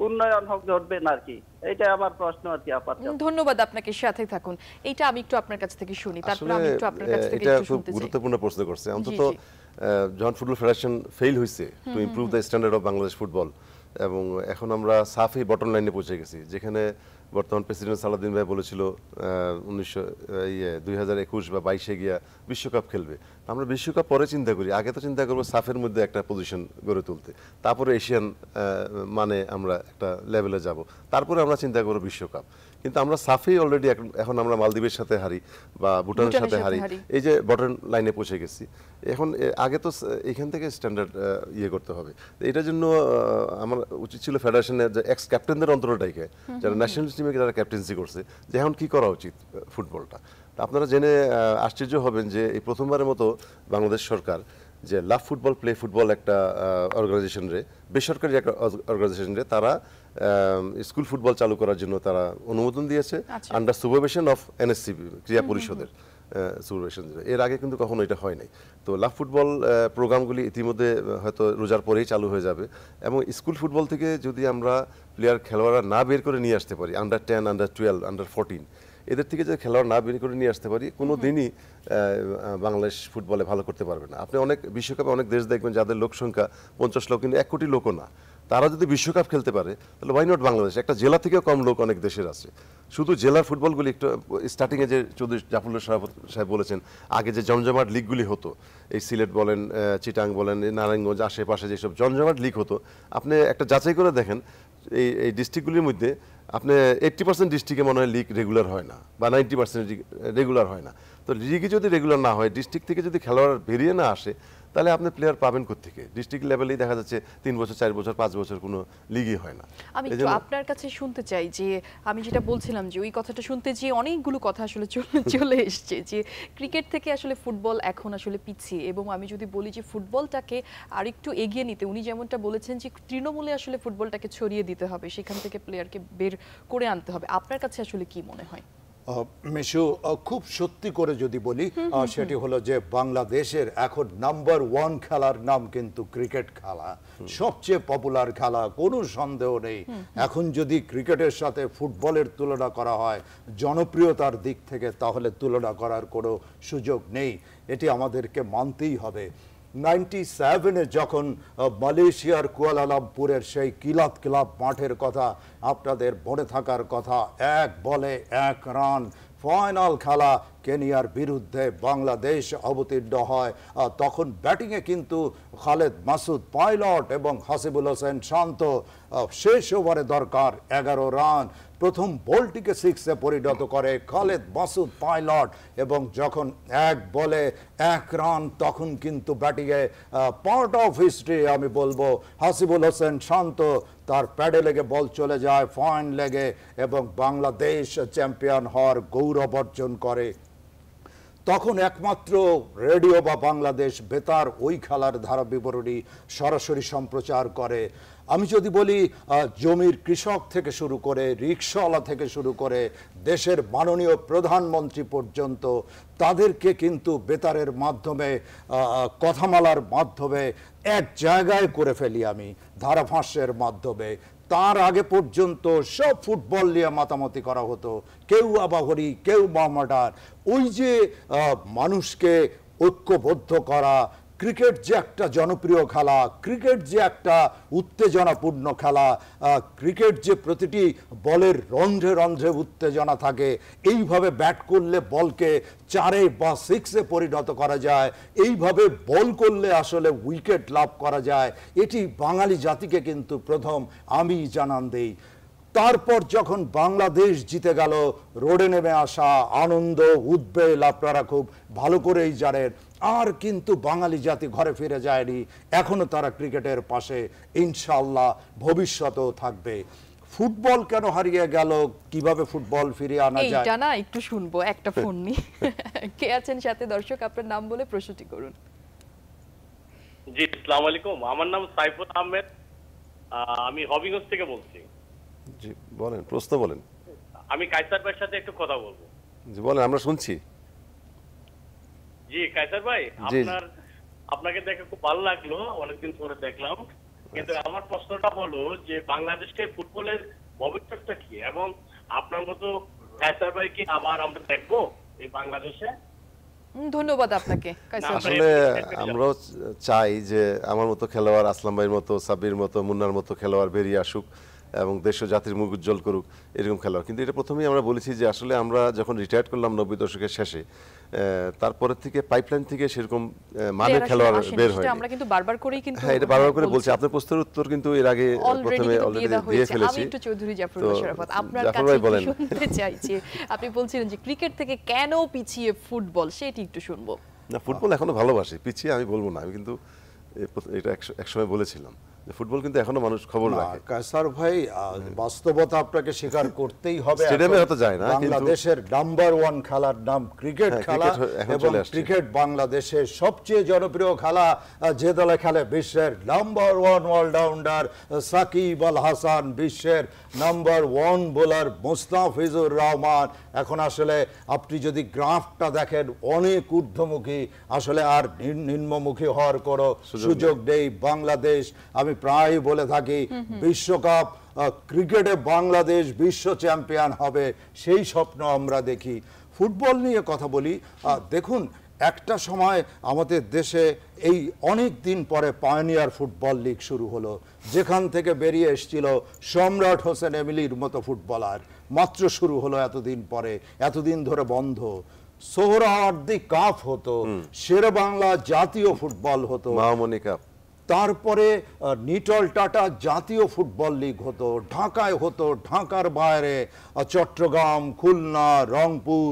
[SPEAKER 5] উন্নয়ন ঘটবে না আর কি। এইটাই আমার প্রশ্ন আর কি। আপাতত
[SPEAKER 1] ধন্যবাদ আপনাকে, সাথে থাকুন। এইটা আমি একটু আপনার কাছ থেকে শুনি, তারপর আমি একটু আপনার কাছ থেকে
[SPEAKER 3] এটা
[SPEAKER 1] একটু
[SPEAKER 3] খুব
[SPEAKER 1] শুনতে চাই।
[SPEAKER 3] গুরুত্বপূর্ণ প্রশ্ন করছে। অন্তত
[SPEAKER 1] জি, জি।
[SPEAKER 3] যখন ফুটবল ফেডারেশন ফেল হয়েছে to improve the standard of Bangladesh football, এবং এখন আমরা সাফি বটম লাইনে পৌঁছে গেছি, যেখানে বর্তমান প্রেসিডেন্ট সালাউদ্দিন ভাই বলেছিল 2021 বা 22-এ গিয়া বিশ্বকাপ খেলবে। আমরা বিশ্বকাপ পরে চিন্তা করি, আগে তো চিন্তা করবো সাফের মধ্যে একটা পজিশন গড়ে তুলতে, তারপরে এশিয়ান মানে আমরা একটা লেভেলে যাব, তারপরে আমরা চিন্তা করবো বিশ্বকাপ। কিন্তু আমরা সাফে অলরেডি এখন আমরা মালদ্বীপের সাথে হারি বা ভুটানের সাথে হারি, এই যে বটম লাইনে পৌঁছে গেছি। এখন আগে তো এখান থেকে স্ট্যান্ডার্ড ইয়ে করতে হবে। এটার জন্য আমার উচিত ছিল ফেডারেশনের যে এক্স ক্যাপ্টেনদের অন্তরটাকে, যারা ন্যাশনাল টিমে যারা ক্যাপ্টেন্সি করছে, যে এখন কি করা উচিত ফুটবলটা। আপনারা জেনে আশ্চর্য হবেন যে এই প্রথমবারের মতো বাংলাদেশ সরকার যে লাভ ফুটবল প্লে ফুটবল একটা অর্গানাইজেশন রে, বেসরকারি একটা অর্গানাইজেশন রে, তারা স্কুল ফুটবল চালু করার জন্য তারা অনুমোদন দিয়েছে আন্ডার সুপারভিশন অফ এনএসসিবি, ক্রীড়া পরিষদের সুপারভিশন। এর আগে কিন্তু কখনো এটা হয় নাই। তো লাভ ফুটবল প্রোগ্রামগুলি ইতিমধ্যে হয়তো রোজার পরেই চালু হয়ে যাবে, এবং স্কুল ফুটবল থেকে যদি আমরা প্লেয়ার খেলোয়াড়রা না বের করে নিয়ে আসতে পারি, আন্ডার 10, আন্ডার 12, আন্ডার 14, এদের থেকে যে খেলোয়াড় না বের করে নিয়ে আসতে পারি, কোনো দিনই বাংলাদেশ ফুটবলে ভালো করতে পারবে না। আপনি অনেক বিশ্বকাপে অনেক দেশ দেখবেন যাদের লোক সংখ্যা 50 লাখ, কিন্তু 1 কোটি লোকও না, তারা যদি বিশ্বকাপ খেলতে পারে, তাহলে ওয়াই নট বাংলাদেশ? একটা জেলা থেকেও কম লোক অনেক দেশের আছে। শুধু জেলার ফুটবলগুলি একটু স্টার্টিংয়ে যে চৌধুরী জাফরুল্লাহ সাহেব বলেছেন, আগে যে জমজমাট লিগগুলি হতো, এই সিলেট বলেন, চিটাং বলেন, নারায়ণগঞ্জ আশেপাশে যেসব জমজমাট লিগ হতো, আপনি একটা যাচাই করে দেখেন এই ডিস্ট্রিক্টগুলির মধ্যে আপনি 80% ডিস্ট্রিক্টে মনে হয় লিগ রেগুলার হয় না, বা 90% রেগুলার হয় না। তো লিগই যদি রেগুলার না হয়, ডিস্ট্রিক্ট থেকে যদি খেলোয়াড় বেরিয়ে না আসে, তাহলে আপনি প্লেয়ার পাবেন কোত্থেকে? ডিস্ট্রিক্ট লেভেলেই দেখা যাচ্ছে 3 বছর 4 বছর 5 বছর কোনো লিগই হয় না।
[SPEAKER 1] আমি একটু আপনার কাছে শুনতে চাই যে আমি যেটা বলছিলাম যে ওই কথাটা শুনতে যে অনেকগুলো কথা আসলে চলে এসছে, যে ক্রিকেট থেকে আসলে ফুটবল এখন আসলে পিছিয়ে, এবং আমি যদি বলি যে ফুটবলটাকে আরেকটু এগিয়ে নিতে, উনি যেমনটা বলেছেন যে তৃণমূলে আসলে ফুটবলটাকে ছড়িয়ে দিতে হবে, সেখান থেকে প্লেয়ারকে বের করে আনতে হবে। আপনার কাছে আসলে কি মনে হয়?
[SPEAKER 2] মিশু, খুব সত্যি করে যদি বলি, সেটি হলো যে বাংলাদেশের এখন নাম্বার 1 খেলার নাম কিন্তু ক্রিকেট খেলা, সবচেয়ে পপুলার খেলা, কোনো সন্দেহ নেই। এখন যদি ক্রিকেটের সাথে ফুটবলের তুলনা করা হয় জনপ্রিয়তার দিক থেকে, তাহলে তুলনা করার কোনো সুযোগ নেই, এটি আমাদেরকে মানতেই হবে। 97-এ যখন মালয়েশিয়ার কুয়ালালামপুরের সেই কিলাত ক্লাব মাঠের কথা আপনাদের মনে থাকার কথা, 1 বলে 1 রান ফাইনাল খেলা কেনিয়ার বিরুদ্ধে বাংলাদেশ অবতীর্ণ হয়। তখন ব্যাটিংয়ে কিন্তু খালেদ মাসুদ পাইলট এবং হাসিবুল হোসেন শান্ত, শেষ ওভারে দরকার 11 রান। প্রথম বলটিকে 6-এ পরিণত করে খালেদ মাসুদ পাইলট, এবং যখন 1 বলে 1 রান তখন কিন্তু ব্যাটিংয়ে পার্ট অফ হিস্ট্রি আমি বলবো হাসিবুল হোসেন শান্ত, তার প্যাডে লেগে বল চলে যায় ফাইন লেগে, এবং বাংলাদেশ চ্যাম্পিয়ন হওয়ার গৌরব অর্জন করে। তখন একমাত্র রেডিও বা বাংলাদেশ বেতার ওই খেলার ধারা বিবরণী সরাসরি সম্প্রচার করে। আমি যদি বলি জমির কৃষক থেকে শুরু করে রিক্সাওয়ালা থেকে শুরু করে দেশের মাননীয় প্রধানমন্ত্রী পর্যন্ত তাদেরকে কিন্তু বেতারের মাধ্যমে কথামালার মাধ্যমে এক জায়গায় করে ফেলি আমি ধারাভাষ্যের মাধ্যমে। তার আগে পর্যন্ত সব ফুটবল নিয়ে মাতামাতি করা হতো, কেউ আবাহনী কেউ মোহামেডান। ওই যে মানুষকে ঐক্যবদ্ধ করা, ক্রিকেট যে একটা জনপ্রিয় খেলা, ক্রিকেট যে একটা উত্তেজনাপূর্ণ খেলা, ক্রিকেট যে প্রতিটি বলের রন্ধ্রে রন্ধ্রে উত্তেজনা থাকে, এইভাবে ব্যাট করলে বলকে 4-এ বা 6-এ পরিণত করা যায়, এইভাবে বল করলে আসলে উইকেট লাভ করা যায়, এটি বাঙালি জাতিকে কিন্তু প্রথম আমি জানান দেই। তারপর যখন বাংলাদেশ জিতে গেল, রোডে নেমে আসা আনন্দ উদ্বেল আপনারা খুব ভালো করেই জানেন। আর কিন্তু বাঙালি জাতি ঘরে ফিরে যায়নি, এখনো তারা ক্রিকেটের পাশে, ইনশাআল্লাহ ভবিষ্যতেও থাকবে। ফুটবল কেন হারিয়ে গেল, কিভাবে ফুটবল ফিরিয়ে আনা যায়,
[SPEAKER 1] এইটা না একটু শুনবো একটা ফোন নিয়ে। কে আছেন সাথে? দর্শক আপনার নাম বলে প্রশ্নটি করুন।
[SPEAKER 7] জি, আসসালামু আলাইকুম। আমার নাম সাইফুল আহমেদ, আমি হবিগঞ্জ থেকে বলছি।
[SPEAKER 3] জি বলেন, প্রশ্ন বলেন।
[SPEAKER 7] আমি কায়সার ভাইয়ের সাথে একটু কথা বলবো।
[SPEAKER 3] জি বলেন, আমরা শুনছি।
[SPEAKER 7] জি কায়সার ভাই, আপনাকে দেখে খুব ভালো লাগলো, অনেকদিন পরে দেখলাম। কিন্তু আমার প্রশ্নটা হলো যে বাংলাদেশকে ফুটবলের ভবিষ্যৎটা কি, এবং আপনার মতো কায়সার ভাই কি আবার আমরা দেখবো এই বাংলাদেশে?
[SPEAKER 1] ধন্যবাদ আপনাকে।
[SPEAKER 3] আসলে আমরাও চাই যে আমার মতো খেলোয়াড়, আসলাম ভাইয়ের মতো, সাব্বির মতো, মুন্নার মতো খেলোয়াড় বেরিয়ে আসুক এবং দেশ ও জাতির মুখ উজ্জ্বল করুক, এরকম খেলোয়াড়। কিন্তু এটা প্রথমেই আমরা বলেছি যে আসলে আমরা যখন রিটায়ার করলাম 90 দশকের শেষে, তারপরে থেকে পাইপলাইন থেকে সেরকম মানের খেলোয়াড় বের হয়।
[SPEAKER 1] আমরা কিন্তু বারবার করেই কিন্তু
[SPEAKER 3] হ্যাঁ, এটা বারবার করে বলছি। আপনার প্রশ্নের উত্তর কিন্তু এর আগে প্রথমে অলরেডি দিয়ে ফেলেছি।
[SPEAKER 1] আমি একটু চৌধুরী জাফর মোশাররফ আপনার কাছে শুনতে চাইছি, আপনি বলছিলেন যে ক্রিকেট থেকে কেন পিছিয়ে ফুটবল, সেটি একটু শুনবো।
[SPEAKER 3] না, ফুটবল এখনো ভালোবাসি, পিছিয়ে আমি বলবো না। আমি কিন্তু এটা একসময় বলেছিলাম ফুটবল কিন্তু এখনো মানুষ খবর রাখে।
[SPEAKER 2] কায়সার ভাই, বাস্তবতা আপনাকে স্বীকার করতেই হবে,
[SPEAKER 3] স্টেডিয়ামে হয়তো যায় না,
[SPEAKER 2] বাংলাদেশের নাম্বার 1 খেলার নাম ক্রিকেট খেলা, এবং ক্রিকেট বাংলাদেশের সবচেয়ে জনপ্রিয় খেলা। যে দলে খেলে বিশ্বের নাম্বার 1 অলরাউন্ডার সাকিব আল হাসান, বিশ্বের নাম্বার 1 বোলার মুস্তাফিজুর রহমান। এখন আসলে আপনি যদি গ্রাফটা দেখেন অনেক ঊর্ধ্বমুখী, আসলে আর নিম্নমুখী হওয়ার কোনো সুযোগ নেই বাংলাদেশ। আমি প্রায় বলে থাকি বিশ্বকাপ ক্রিকেটে বাংলাদেশ বিশ্ব চ্যাম্পিয়ন হবে, সেই স্বপ্ন আমরা দেখি। ফুটবল নিয়ে কথা বলি, দেখুন একটা সময় আমাদের দেশে এই অনেক দিন পরে পায়োনিয়ার ফুটবল লিগ শুরু হলো, যেখান থেকে বেরিয়ে এসেছিল সম্রাট হোসেন এমিলির মতো ফুটবলার। মাত্র শুরু হলো এতদিন পরে, এতদিন ধরে বন্ধ। সোহরাওয়ার্দী কাপ হতো, শেরে বাংলা জাতীয় ফুটবল হতো,
[SPEAKER 3] মাহমনি কাপ,
[SPEAKER 2] তারপরে নিটল টাটা জাতীয় ফুটবল লিগ হতো, ঢাকায় হতো, ঢাকার বাইরে চট্টগ্রাম, খুলনা, রংপুর,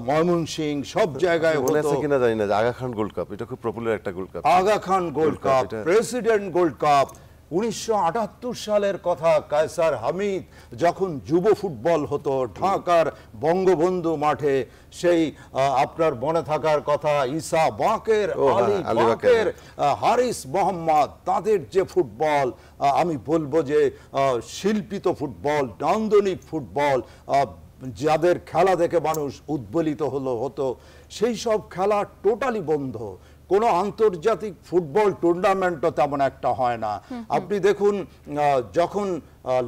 [SPEAKER 2] ময়মনসিংহ সব জায়গায় হতো।
[SPEAKER 3] কিনা জানি না, আগা খান গোল্ড কাপ, এটা খুব পপুলার একটা gold cup,
[SPEAKER 2] Aga Khan gold cup, president gold cup. 1978 সালের কথা, কায়সার হামিদ যখন যুব ফুটবল হতো ঢাকার বঙ্গবন্ধু মাঠে, সেই আপনার মনে থাকার কথা ঈসা বাকের, আলী বাকের, হারিস মোহাম্মদ, তাদের যে ফুটবল, আমি বলবো যে শিল্পিত ফুটবল, নান্দনিক ফুটবল, যাদের খেলা দেখে মানুষ উদ্বেলিত হতো, সেই সব খেলা টোটালি বন্ধ। কোনো আন্তর্জাতিক ফুটবল টুর্নামেন্টও তেমন একটা হয় না। আপনি দেখুন যখন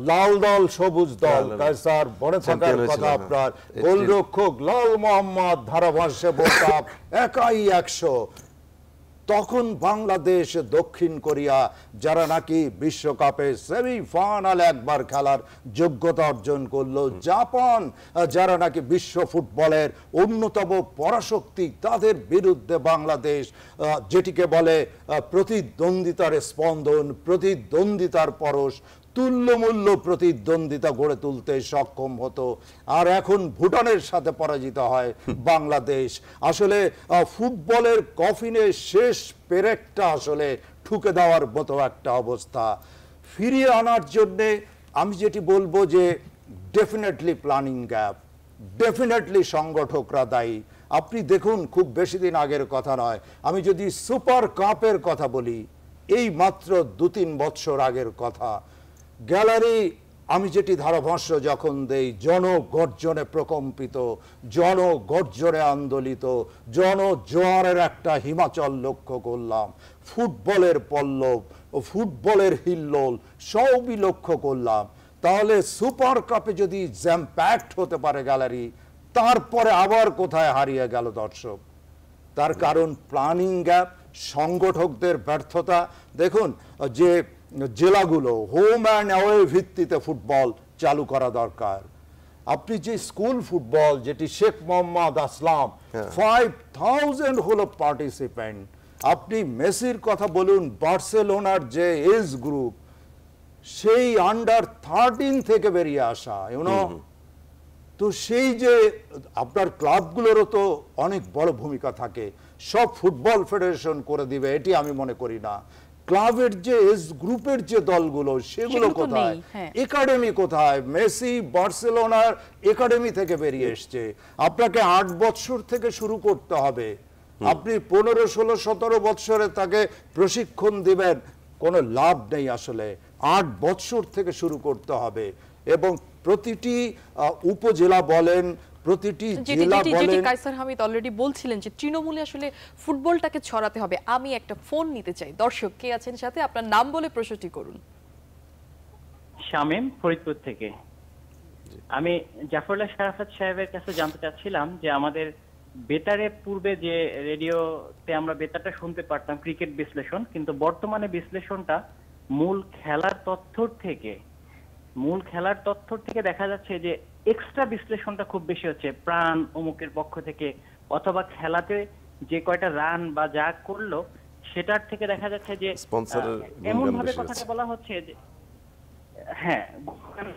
[SPEAKER 2] লাল দল সবুজ দল, কায়সার বড় থাকার কথা আপনার, গোলরক্ষক লাল মোহাম্মদ ধারাভাষ্যে বলতাম একাই 100। তখন বাংলাদেশ, দক্ষিণ কোরিয়া, যারা নাকি বিশ্বকাপে সেমিফাইনালে একবার খেলার যোগ্যতা অর্জন করলো, জাপান যারা নাকি বিশ্ব ফুটবলের অন্যতম পরাশক্তি, তাদের বিরুদ্ধে বাংলাদেশ যেটিকে বলে প্রতিদ্বন্দ্বিতার স্পন্দন, প্রতিদ্বন্দ্বিতার পরশ, তুল্যমূল্য প্রতিদ্বন্দ্বিতা গড়ে তুলতে সক্ষম হতো। আর এখন ভুটানের সাথে পরাজিত হয় বাংলাদেশ। আসলে ফুটবলের কফিনে শেষ পেরেকটা আসলে ঠুকে দেওয়ার মতো একটা অবস্থা। ফিরিয়ে আনার জন্যে আমি যেটি বলবো যে ডেফিনেটলি প্ল্যানিং গ্যাপ, ডেফিনেটলি সংগঠকরা দায়ী। আপনি দেখুন, খুব বেশি দিন আগের কথা নয়, আমি যদি সুপার কাপের কথা বলি, এই মাত্র 2-3 বছর আগের কথা, গ্যালারি আমি যেটি ধারাভাষ্য যখন দেই, জনগর্জনে প্রকম্পিত, জনগর্জনে আন্দোলিত, জনজোয়ারের একটা হিমাচল লক্ষ্য করলাম, ফুটবলের পল্লব, ফুটবলের হিল্লোল সবই লক্ষ্য করলাম। তাহলে সুপার কাপে যদি জ্যাম প্যাকড হতে পারে গ্যালারি, তারপরে আবার কোথায় হারিয়ে গেল দর্শক? তার কারণ প্ল্যানিং গ্যাপ, সংগঠকদের ব্যর্থতা। দেখুন, যে জেলাগুলো হোম অ্যান্ড অ্যাওয়ে ভিত্তিতে ফুটবল চালু করা দরকার। আপনি যে স্কুল ফুটবল, যেটি শেখ মোহাম্মদ আসলাম, 5000 হলো পার্টিসিপেন্ট। আপনি মেসির কথা বলুন, বার্সেলোনার যে এজ গ্রুপ, সেই আন্ডার 13 থেকে বেরিয়ে আসা, তো সেই যে আপনার ক্লাবগুলোরও তো অনেক বড় ভূমিকা থাকে। সব ফুটবল ফেডারেশন করে দিবে এটি আমি মনে করি না। ক্লাবের যে এজ গ্রুপের যে দলগুলো, সেগুলো কোথায়? একাডেমি কোথায়? মেসি বার্সেলোনার একাডেমি থেকে বেরিয়ে এসছে। আপনাকে 8 বছর থেকে শুরু করতে হবে। আপনি 15, 16, 17 বছরে তাকে প্রশিক্ষণ দিবেন, কোনো লাভ নেই আসলে। 8 বছর থেকে শুরু করতে হবে। এবং প্রতিটি উপজেলা বলেন, প্রতিটি জেলা বলেন,
[SPEAKER 1] কায়সার হামিদ অলরেডি বলছিলেন যে তৃণমূলে আসলে ফুটবলটাকে ছড়াতে হবে। আমি একটা ফোন নিতে চাই। দর্শক কে আছেন সাথে, আপনার নাম বলে প্রশ্নটি করুন।
[SPEAKER 8] শামীম, ফরিদপুর থেকে। আমি জাফরুল্লাহ শারাফত সাহেবের কাছে জানতে চাচ্ছিলাম যে আমাদের বেতারে পূর্বে যে রেডিওতে আমরা বেতারটা শুনতে পারতাম ক্রিকেট বিশ্লেষণ, কিন্তু বর্তমানে বিশ্লেষণটা মূল খেলার তথ্য থেকে দেখা যাচ্ছে যে এক্সট্রা বিশ্লেষণটা খুব বেশি হচ্ছে। প্রাণ অমুকের পক্ষ থেকে, অথবা খেলাতে যে কয়টা রান বা যা করলো সেটার থেকে দেখা যাচ্ছে যে এমন ভাবে কথাটা বলা হচ্ছে যে হ্যাঁ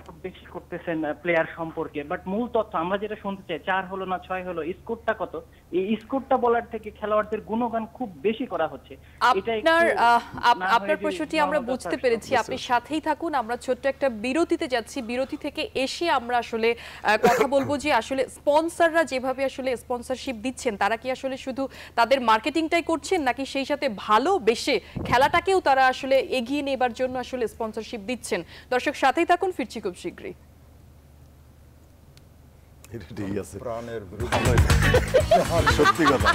[SPEAKER 8] খুব বেশি করতেছেন প্লেয়ার সম্পর্কে, বাট মূল তথ্য আমরা যেটা শুনতে চাই 4 হলো না 6 হলো, স্কোরটা কত, এই স্কোরটা বলার থেকে খেলোয়াড়দের গুণগান খুব বেশি করা হচ্ছে।
[SPEAKER 1] আপনার প্রশ্নটি আমরা বুঝতে পেরেছি, আপনি সাথেই থাকুন। আমরা ছোট্ট একটা বিরতিতে যাচ্ছি। বিরতি থেকে এসে আমরা আসলে কথা বলবো যে আসলে স্পন্সররা যেভাবে আসলে স্পন্সরশিপ দিচ্ছেন, তারা কি আসলে শুধু তাদের মার্কেটিংটাই করছেন, নাকি সেই সাথে ভালোবেসে খেলাটাকেও তারা আসলে এগিয়ে নেবার জন্য আসলে স্পন্সরশিপ দিচ্ছেন? দর্শক সাথেই থাকুন, ফিরছি খুব শীঘ্রই।
[SPEAKER 2] প্রাণের বিরুদ্ধে
[SPEAKER 3] সত্যি কথা।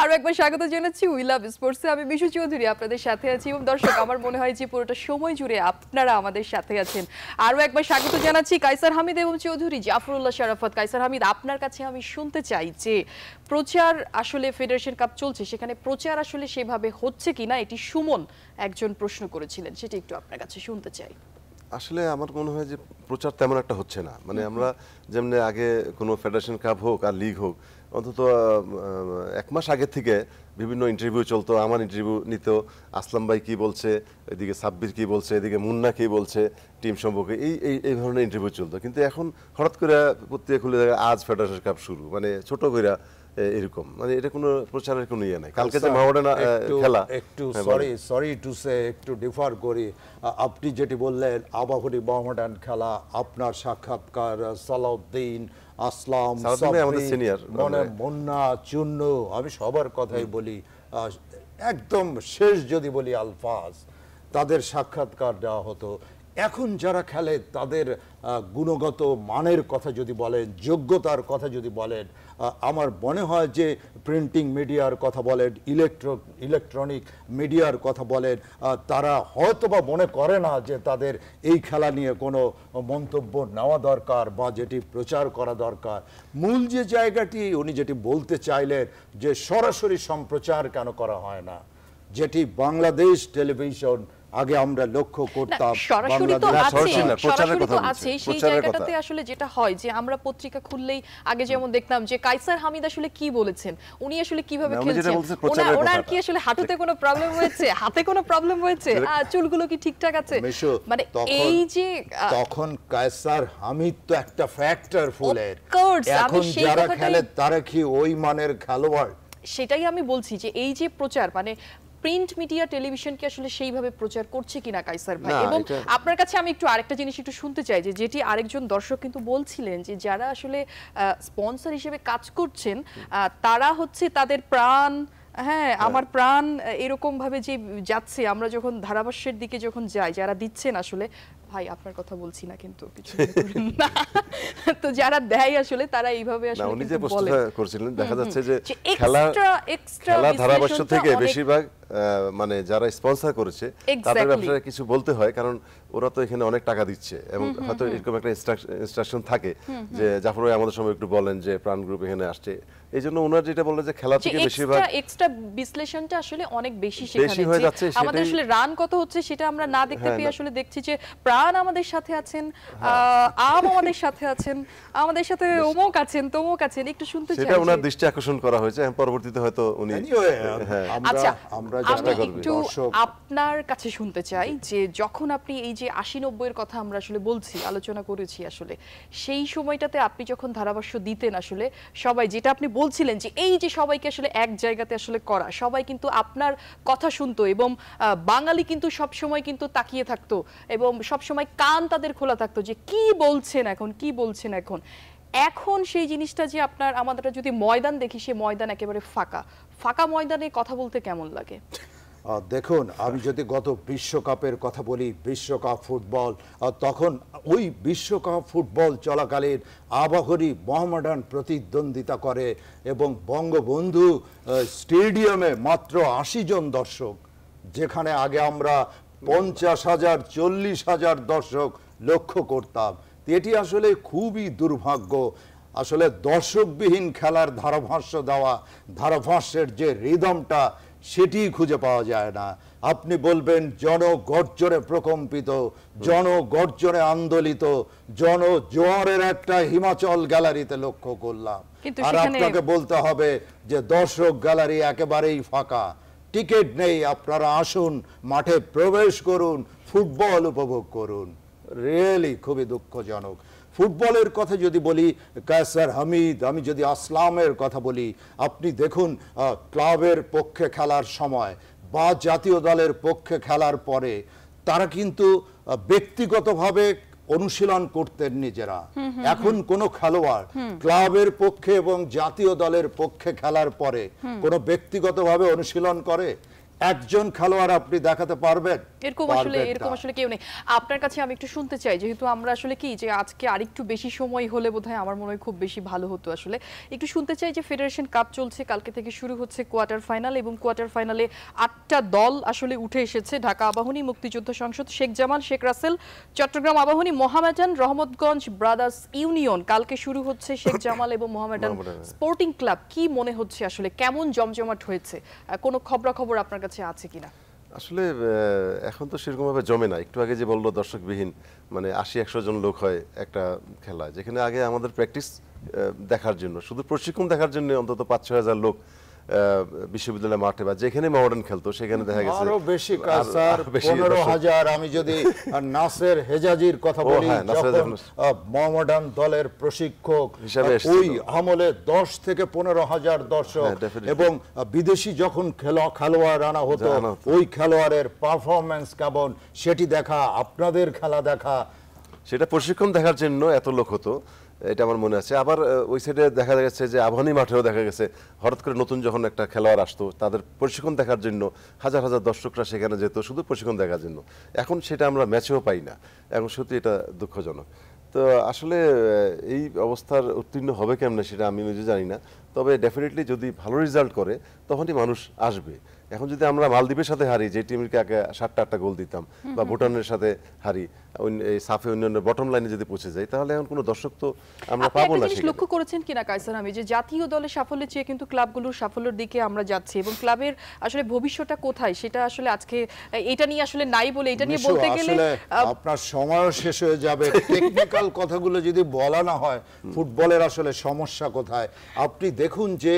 [SPEAKER 1] আরো একবার স্বাগত জানাচ্ছি উই লাভ স্পোর্টসে। আমি বিশু চৌধুরী আপনাদের সাথে আছি, এবং দর্শক আমার মনে হয় যে পুরোটা সময় জুড়ে আপনারা আমাদের সাথে আছেন। আরো একবার স্বাগত জানাচ্ছি কায়সার হামিদ এবং চৌধুরী জাফরুল্লাহ শারাফত। কায়সার হামিদ, আপনার কাছে আমি শুনতে চাই যে প্রচার আসলে ফেডারেশন কাপ চলছে, সেখানে প্রচার আসলে সেভাবে হচ্ছে কিনা, এটি সুমন একজন প্রশ্ন করেছিলেন, সেটা একটু আপনার কাছে শুনতে চাই।
[SPEAKER 3] আসলে আমার মনে হয় যে প্রচার তেমন একটা হচ্ছে না। মানে আমরা যেমন আগে কোনো ফেডারেশন কাপ হোক আর লিগ হোক, অন্তত 1 মাস আগে থেকে বিভিন্ন ইন্টারভিউ চলতো, আমার ইন্টারভিউ নিত, আসলাম ভাই কি বলছে, এদিকে সাব্বির কি বলছে, এদিকে মুন্না কি বলছে টিম সম্পর্কে, এই ধরনের ইন্টারভিউ চলতো। কিন্তু এখন হঠাৎ করে পত্রিকা খুলে আজ ফেডারেশন কাপ শুরু, মানে ছোট করে এরকম, মানে এটা কোনো প্রচারের কোনো ইয়ে নাই। কালকে যে মাওড়ানা খেলা,
[SPEAKER 2] একটু সরি টু সে একটু ডিফার করি। আপনি যেটি বললেন আবাহনী মোহামেডান খেলা, আপনার সাক্ষাৎকার সালাউদ্দিন, আসলাম,
[SPEAKER 3] আমাদের সিনিয়র,
[SPEAKER 2] মানে মুন্না, চুন্নু, আমি সবার কথাই বলি, একদম শেষ যদি বলি আলফাজ, তাদের সাক্ষাৎকার দেওয়া হতো। এখন যারা খেলে তাদের গুণগত মানের কথা যদি বলেন, যোগ্যতার কথা যদি বলেন, আমার মনে হয় যে প্রিন্টিং মিডিয়ার কথা বলেন, ইলেকট্রনিক মিডিয়ার কথা বলেন, তারা হয়তোবা মনে করে না যে তাদের এই খেলা নিয়ে কোনো মন্তব্য নেওয়া দরকার বা যেটি প্রচার করা দরকার। মূল যে জায়গাটি উনি যেটি বলতে চাইলেন যে সরাসরি সম্প্রচার কেন করা হয় না, যেটি বাংলাদেশ টেলিভিশন আগে আমরা লক্ষ্য করতাম।
[SPEAKER 1] সরাসরি তো আছে, সেই জায়গাটাতে আসলে যেটা হয় যে আমরা পত্রিকা খুললেই আগে যেমন দেখতাম যে কায়সার হামিদ আসলে কি বলেছেন, উনি আসলে কিভাবে খেলছেন, ওনার কি আসলে হাঁটুতে কোনো প্রবলেম হয়েছে, হাতে কোনো প্রবলেম হয়েছে, চুলগুলো কি ঠিকঠাক আছে, মানে এই যে
[SPEAKER 2] তখন কায়সার হামিদ তো একটা ফ্যাক্টর ফুলের, এখন যারা খেলে তারা কি ওই মানের খেলোয়াড়?
[SPEAKER 1] সেটাই আমি বলছি যে এই যে প্রচার, মানে প্রিন্ট মিডিয়া টেলিভিশনকে আসলে সেইভাবে প্রচার করছে কিনা কায়সার ভাই। এবং আপনার কাছে আমি একটু আরেকটা জিনিস একটু শুনতে চাই যে যেটি আরেকজন দর্শক কিন্তু বলছিলেন যে যারা আসলে স্পন্সর হিসেবে কাজ করছেন তারা হচ্ছে তাদের প্রাণ, হ্যাঁ আমার প্রাণ এরকম ভাবে যে যাচ্ছে, আমরা যখন ধারাভাষ্যের দিকে যখন যাই, যারা দিচ্ছেন আসলে, ভাই আপনার কথা বলছি না কিন্তু কিছু না, তো যারা দেয় আসলে তারা এইভাবে আসলে
[SPEAKER 3] উনি যে প্রশ্নটা করছিলেন, দেখা যাচ্ছে যে খেলা ধারাভাষ্য থেকে বেশিরভাগ মানে যারা স্পন্সর করেছে তাদের ব্যবসায় কিছু বলতে হয়, কারণ ওরা তো এখানে অনেক টাকা দিচ্ছে এবং হয়তো এরকম একটা ইনস্ট্রাকশন থাকে যে জাফর ভাই আমাদের সময় একটু বলেন যে প্রাণ গ্রুপ এখানে আসছে, এই জন্য ওনার যেটা বললেন যে খেলা থেকে বেশিরভাগ
[SPEAKER 1] এক্সট্রা বিশ্লেষণটা আসলে অনেক বেশি সেখানে যাচ্ছে। আমাদের আসলে রান কত হচ্ছে সেটা আমরা না দেখতে পেয়ে আসলে দেখছি যে প্রাণ আমাদের সাথে আছেন, আম আমাদের সাথে আছেন, আমাদের সাথে অমুক আছেন, তমুক আছেন, একটু শুনতে চাই।
[SPEAKER 3] সেটা ওনার দৃষ্টি আকর্ষণ করা হয়েছে, পরবর্তীতে হয়তো উনি
[SPEAKER 1] আমরা একটু আপনার কাছে শুনতে চাই যে যখন আপনি এই যে 80-90 এর কথা আমরা আসলে বলছি, আলোচনা করেছি, আসলে সেই সময়টাতে আপনি যখন ধারাভাষ্য দিতেন আসলে সবাই যেটা আপনি বলছিলেন যে এই যে সবাইকে আসলে এক জায়গাতে আসলে করা, সবাই কিন্তু আপনার কথা শুনতো এবং বাঙালি কিন্তু সব সময় কিন্তু তাকিয়ে থাকতো এবং সব সময় কান তাদের খোলা থাকতো যে কি বলছেন এখন, কি বলছেন এখন। এখন সেই জিনিসটা যে আপনার, আমাদের যদি ময়দান দেখি, সে ময়দান একেবারে ফাঁকা, ফাঁকা ময়দানে কথা বলতে কেমন লাগে?
[SPEAKER 2] দেখুন, আমি যদি গত বিশ্বকাপের কথা বলি, বিশ্বকাপ ফুটবল, তখন ওই বিশ্বকাপ ফুটবল চলাকালীন আবাহনী মোহামেডান প্রতিদ্বন্দ্বিতা করে এবং বঙ্গবন্ধু স্টেডিয়ামে মাত্র 80 জন দর্শক, যেখানে আগে আমরা 50,000 40,000 দর্শক লক্ষ্য করতাম। এটি আসলে খুবই দুর্ভাগ্য। আসলে দর্শকবিহীন খেলার ধারাভাষ্য দেওয়া, ধারাভাষ্যের যে রিদমটা সেটি খুঁজে পাওয়া যায় না। আপনি বলবেন জনগর্জনে প্রকম্পিত, জনগর্জনে আন্দোলিত, জনজোয়ারের একটা হিমাচল গ্যালারিতে লক্ষ্য করলাম, আর আপনাকে বলতে হবে যে দর্শক গ্যালারি একেবারেই ফাঁকা, টিকিট নেই, আপনারা আসুন, মাঠে প্রবেশ করুন, ফুটবল উপভোগ করুন। রিয়েলি খুবই দুঃখজনক। ফুটবলের কথা যদি বলি, কায়সার হামিদ, আমি যদি আসলামের কথা বলি, আপনি দেখুন ক্লাবের পক্ষে খেলার সময় বা জাতীয় দলের পক্ষে খেলার পরে তারা কিন্তু ব্যক্তিগতভাবে অনুশীলন করতেন নিজেরা। এখন কোন খেলোয়াড় ক্লাবের পক্ষে এবং জাতীয় দলের পক্ষে খেলার পরে কোনো ব্যক্তিগতভাবে অনুশীলন করে? একজন খেলোয়াড় আপনি দেখাতে পারবেন?
[SPEAKER 1] এরকম আসলে কেউ নেই। আপনার কাছে আমি একটু শুনতে চাই, যেহেতু আমরা আসলে কি যে আজকে আরেকটু বেশি সময় হলে বোধহয় আমার মনে হয় খুব বেশি ভালো হতো। আসলে একটু শুনতে চাই যে ফেডারেশন কাপ চলছে, কালকে থেকে শুরু হচ্ছে কোয়ার্টার ফাইনাল এবং কোয়ার্টার ফাইনালে 8টা দল আসলে উঠে এসেছে। ঢাকা আবাহনী, মুক্তিযুদ্ধ সংসদ, শেখ জামাল, শেখ রাসেল, চট্টগ্রাম আবাহনী, মোহামেডান, রহমতগঞ্জ ব্রাদার্স ইউনিয়ন। কালকে শুরু হচ্ছে শেখ জামাল এবং মোহামেডান স্পোর্টিং ক্লাব। কি মনে হচ্ছে আসলে, কেমন জমজমাট হয়েছে? কোনো খবরাখবর আপনার কাছে আছে কিনা?
[SPEAKER 3] আসলে এখন তো সেরকম ভাবে জমে না। একটু আগে যে বললো দর্শকবিহীন, মানে 80-100 জন লোক হয় একটা খেলায়, যেখানে আগে আমাদের প্র্যাকটিস দেখার জন্য, শুধু প্রশিক্ষণ দেখার জন্য অন্তত 5-6 হাজার লোক বিশ্ববিদ্যালয় মাঠে বা যেখানে মডার্ন খেলতো সেখানে দেখা গেছে
[SPEAKER 2] আরো বেশি। কাসার 15,000। আমি যদি নাসের হেজাজির কথা বলি, মডার্ন দলের প্রশিক্ষক হিসেবে ওই আমলে 10 থেকে 15,000 দর্শক, এবং বিদেশি যখন খেলোয়াড় আনা হতো ওই খেলোয়াড়ের পারফরম্যান্স কেমন সেটি দেখা, আপনাদের খেলা দেখা,
[SPEAKER 3] সেটা প্রশিক্ষণ দেখার জন্য এত লোক হতো। এটা আমার মনে আছে। আবার ওই সাইডে দেখা গেছে যে আবাহনী মাঠেও দেখা গেছে হঠাৎ করে নতুন যখন একটা খেলোয়াড় আসতো তাদের প্রশিক্ষণ দেখার জন্য হাজার হাজার দর্শকরা সেখানে যেত শুধু প্রশিক্ষণ দেখার জন্য। এখন সেটা আমরা ম্যাচেও পাই না, এখন সত্যি এটা দুঃখজনক। তো আসলে এই অবস্থার উত্তীর্ণ হবে কেমনে সেটা আমি নিজে জানি না, তবে ডেফিনেটলি যদি ভালো রেজাল্ট করে তখনই মানুষ আসবে। এখন যদি আমরা মালদ্বীপের সাথে হারি, যে টিমকে আগে 7টা গোল দিতাম, বা ভুটানের সাথে হারি, এই সাফে অন্যান্য বটম লাইনে যদি পৌঁছে যাই, তাহলে এখন কোনো দর্শক তো আমরা পাবো না।
[SPEAKER 1] জিনিস লক্ষ্য করেছেন কিনা কায়সার, আমি যে জাতীয় দলের সাফল্যের চেয়ে কিন্তু ক্লাবগুলোর সাফল্যের দিকে আমরা যাচ্ছি, এবং ক্লাবের আসলে ভবিষ্যৎটা কোথায় সেটা আসলে আজকে এটা নিয়ে আসলে নাই বলে এটা নিয়ে বলতে গেলে
[SPEAKER 2] আপনার সময় শেষ হয়ে যাবে। টেকনিক্যাল কথাগুলো যদি বলা না হয় ফুটবলের আসলে সমস্যা কোথায়, আপনি দেখুন যে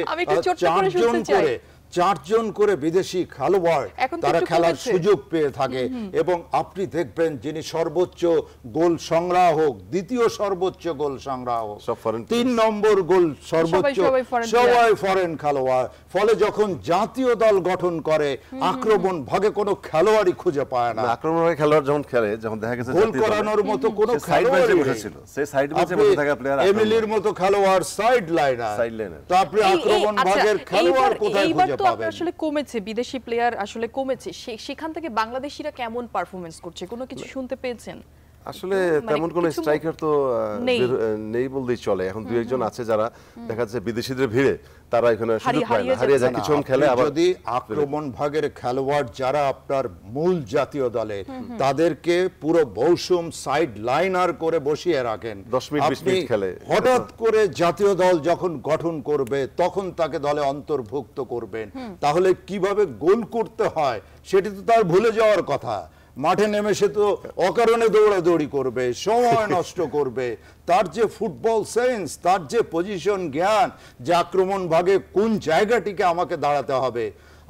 [SPEAKER 2] 4জন করে বিদেশি খেলোয়াড় তারা খেলার সুযোগ পেয়ে থাকে, এবং আপনি দেখবেন যিনি সর্বোচ্চ গোল সংগ্রাহক, দ্বিতীয় সর্বোচ্চ গোল সংগ্রাহক, 3 নম্বর গোল সর্বোচ্চ, সবাই ফরেন খেলোয়াড়। ফলে যখন জাতীয় দল গঠন করে আক্রমণ ভাগে কোনো খেলোয়াড়ই খুঁজে পায় না।
[SPEAKER 3] আক্রমণ ভাগে খেলোয়াড় যখন খেলে, যখন দেখা গেছে
[SPEAKER 2] গোল করানোর মতো কোনো খেলোয়াড়ই
[SPEAKER 3] ছিল, সেই সাইড ম্যাচে বসে থাকা প্লেয়ার,
[SPEAKER 2] এমিলির মতো খেলোয়াড় সাইড লাইনার, তো আপনি আক্রমণ ভাগের খেলোয়াড় কোথায় খুঁজে পাবেন?
[SPEAKER 1] আসলে কমেছে, বিদেশি প্লেয়ার আসলে কমেছে, সেখান থেকে বাংলাদেশিরা কেমন পারফরম্যান্স করছে কোনো কিছু শুনতে পেয়েছেন?
[SPEAKER 3] আসলে তেমন কোন স্ট্রাইকার তো নেই বললেই চলে। এখন দুই একজন আছে যারা দেখা যাচ্ছে বিদেশিদের ভিড়ে তারা এখানে সুযোগ পায় না, হারিয়ে যায় কিছুক্ষণ খেলে। আবার
[SPEAKER 2] যদি আক্রমণ ভাগের খেলোয়াড় যারা আপনার মূল জাতীয় দলে, তাদেরকে পুরো মৌসুম সাইড লাইনার করে বসিয়ে রাখেন,
[SPEAKER 3] 10 মিনিট 20 মিনিট খেলে,
[SPEAKER 2] হঠাৎ করে জাতীয় দল যখন গঠন করবে তখন তাকে দলে অন্তর্ভুক্ত করবেন, তাহলে কিভাবে গোল করতে হয় সেটি তো তার ভুলে যাওয়ার কথা। মাঠে নেমে সে তো অকারণে দৌড়াদৌড়ি করবে, সময় নষ্ট করবে। তার যে ফুটবল সেন্স, তার যে পজিশন জ্ঞান, যে আক্রমণ ভাগে কোন জায়গাটিকে আমাকে দাঁড়াতে হবে,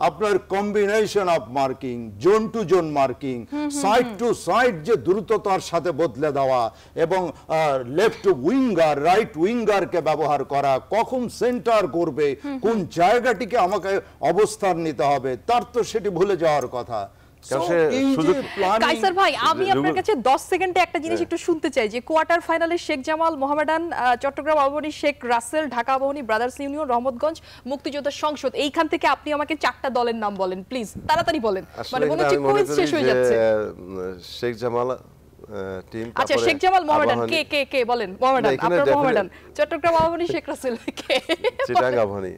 [SPEAKER 2] আপনার combination of marking, zone to zone marking, side to side যে দ্রুততার সাথে বদলে দেওয়া, এবং লেফট উইঙ্গার রাইট উইঙ্গারকে ব্যবহার করা, কখন সেন্টার করবে, কোন জায়গাটিকে আমাকে অবস্থান নিতে হবে, তার তো সেটি ভুলে যাওয়ার কথা।
[SPEAKER 1] কায়সার ভাই, আমি আপনার কাছে 10 সেকেন্ডে একটা জিনিস একটু শুনতে চাই, যে কোয়ার্টার ফাইনালে শেখ জামাল মোহামেডান, চট্টগ্রাম আবাহনী, শেখ রাসেল, ঢাকা আবাহনী, ব্রাদার্স ইউনিয়ন, রহমতগঞ্জ, মুক্তিযোদ্ধা সংসদ, এইখান থেকে আপনি আমাকে 4টা দলের নাম বলেন প্লিজ, তাড়াতাড়ি বলেন, মানে মনে হচ্ছে কুইজ শেষ হয়ে যাচ্ছে।
[SPEAKER 3] শেখ জামাল টিম,
[SPEAKER 1] আচ্ছা শেখ জামাল মোহামেডান, কে বলেন? মোহামেডান, আপনার মোহামেডান, চট্টগ্রাম আবাহনী, শেখ রাসেল, কে?
[SPEAKER 3] চিটাগাং আবাহনী।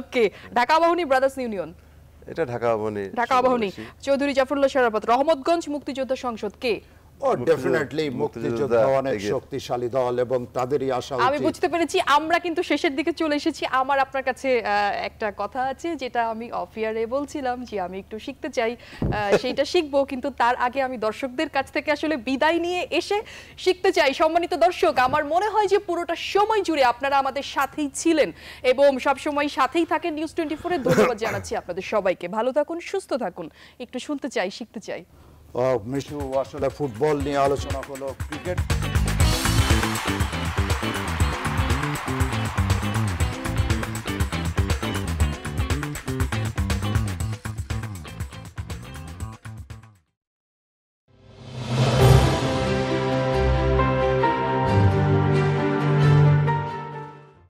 [SPEAKER 1] ওকে, ঢাকা আবাহনী, ব্রাদার্স ইউনিয়ন,
[SPEAKER 3] এটা ঢাকা আবাহনী,
[SPEAKER 1] চৌধুরী জাফরুল্লাহ শরাফত, রহমতগঞ্জ, মুক্তিযোদ্ধা সংসদ, কে?
[SPEAKER 2] ডেফিনেটলি মুক্তিযোদ্ধা অনেক শক্তিশালী দল, এবং তাদেরই আশা উচিত।
[SPEAKER 1] আমি বুঝতে পেরেছি, আমরা কিন্তু শেষের দিকে চলে এসেছি। আমার আপনার কাছে একটা কথা আছে, যেটা আমি অফ ইয়ারে বলছিলাম যে আমি একটু শিখতে চাই, সেইটা শিখবো, কিন্তু তার আগে আমি দর্শকদের কাছ থেকে আসলে বিদায় নিয়ে এসে শিখতে চাই। সম্মানিত দর্শক, আমার মনে হয় যে পুরোটা সময় জুড়ে আপনারা আমাদের সাথেই ছিলেন, এবং সবসময় সাথেই থাকেন নিউজ 24 এর। ধন্যবাদ জানাচ্ছি আপনাদের সবাইকে। ভালো থাকুন, সুস্থ থাকুন। একটু শুনতে চাই, শিখতে চাই।
[SPEAKER 2] মিশু, আসলে ফুটবল নিয়ে আলোচনা হলো, ক্রিকেট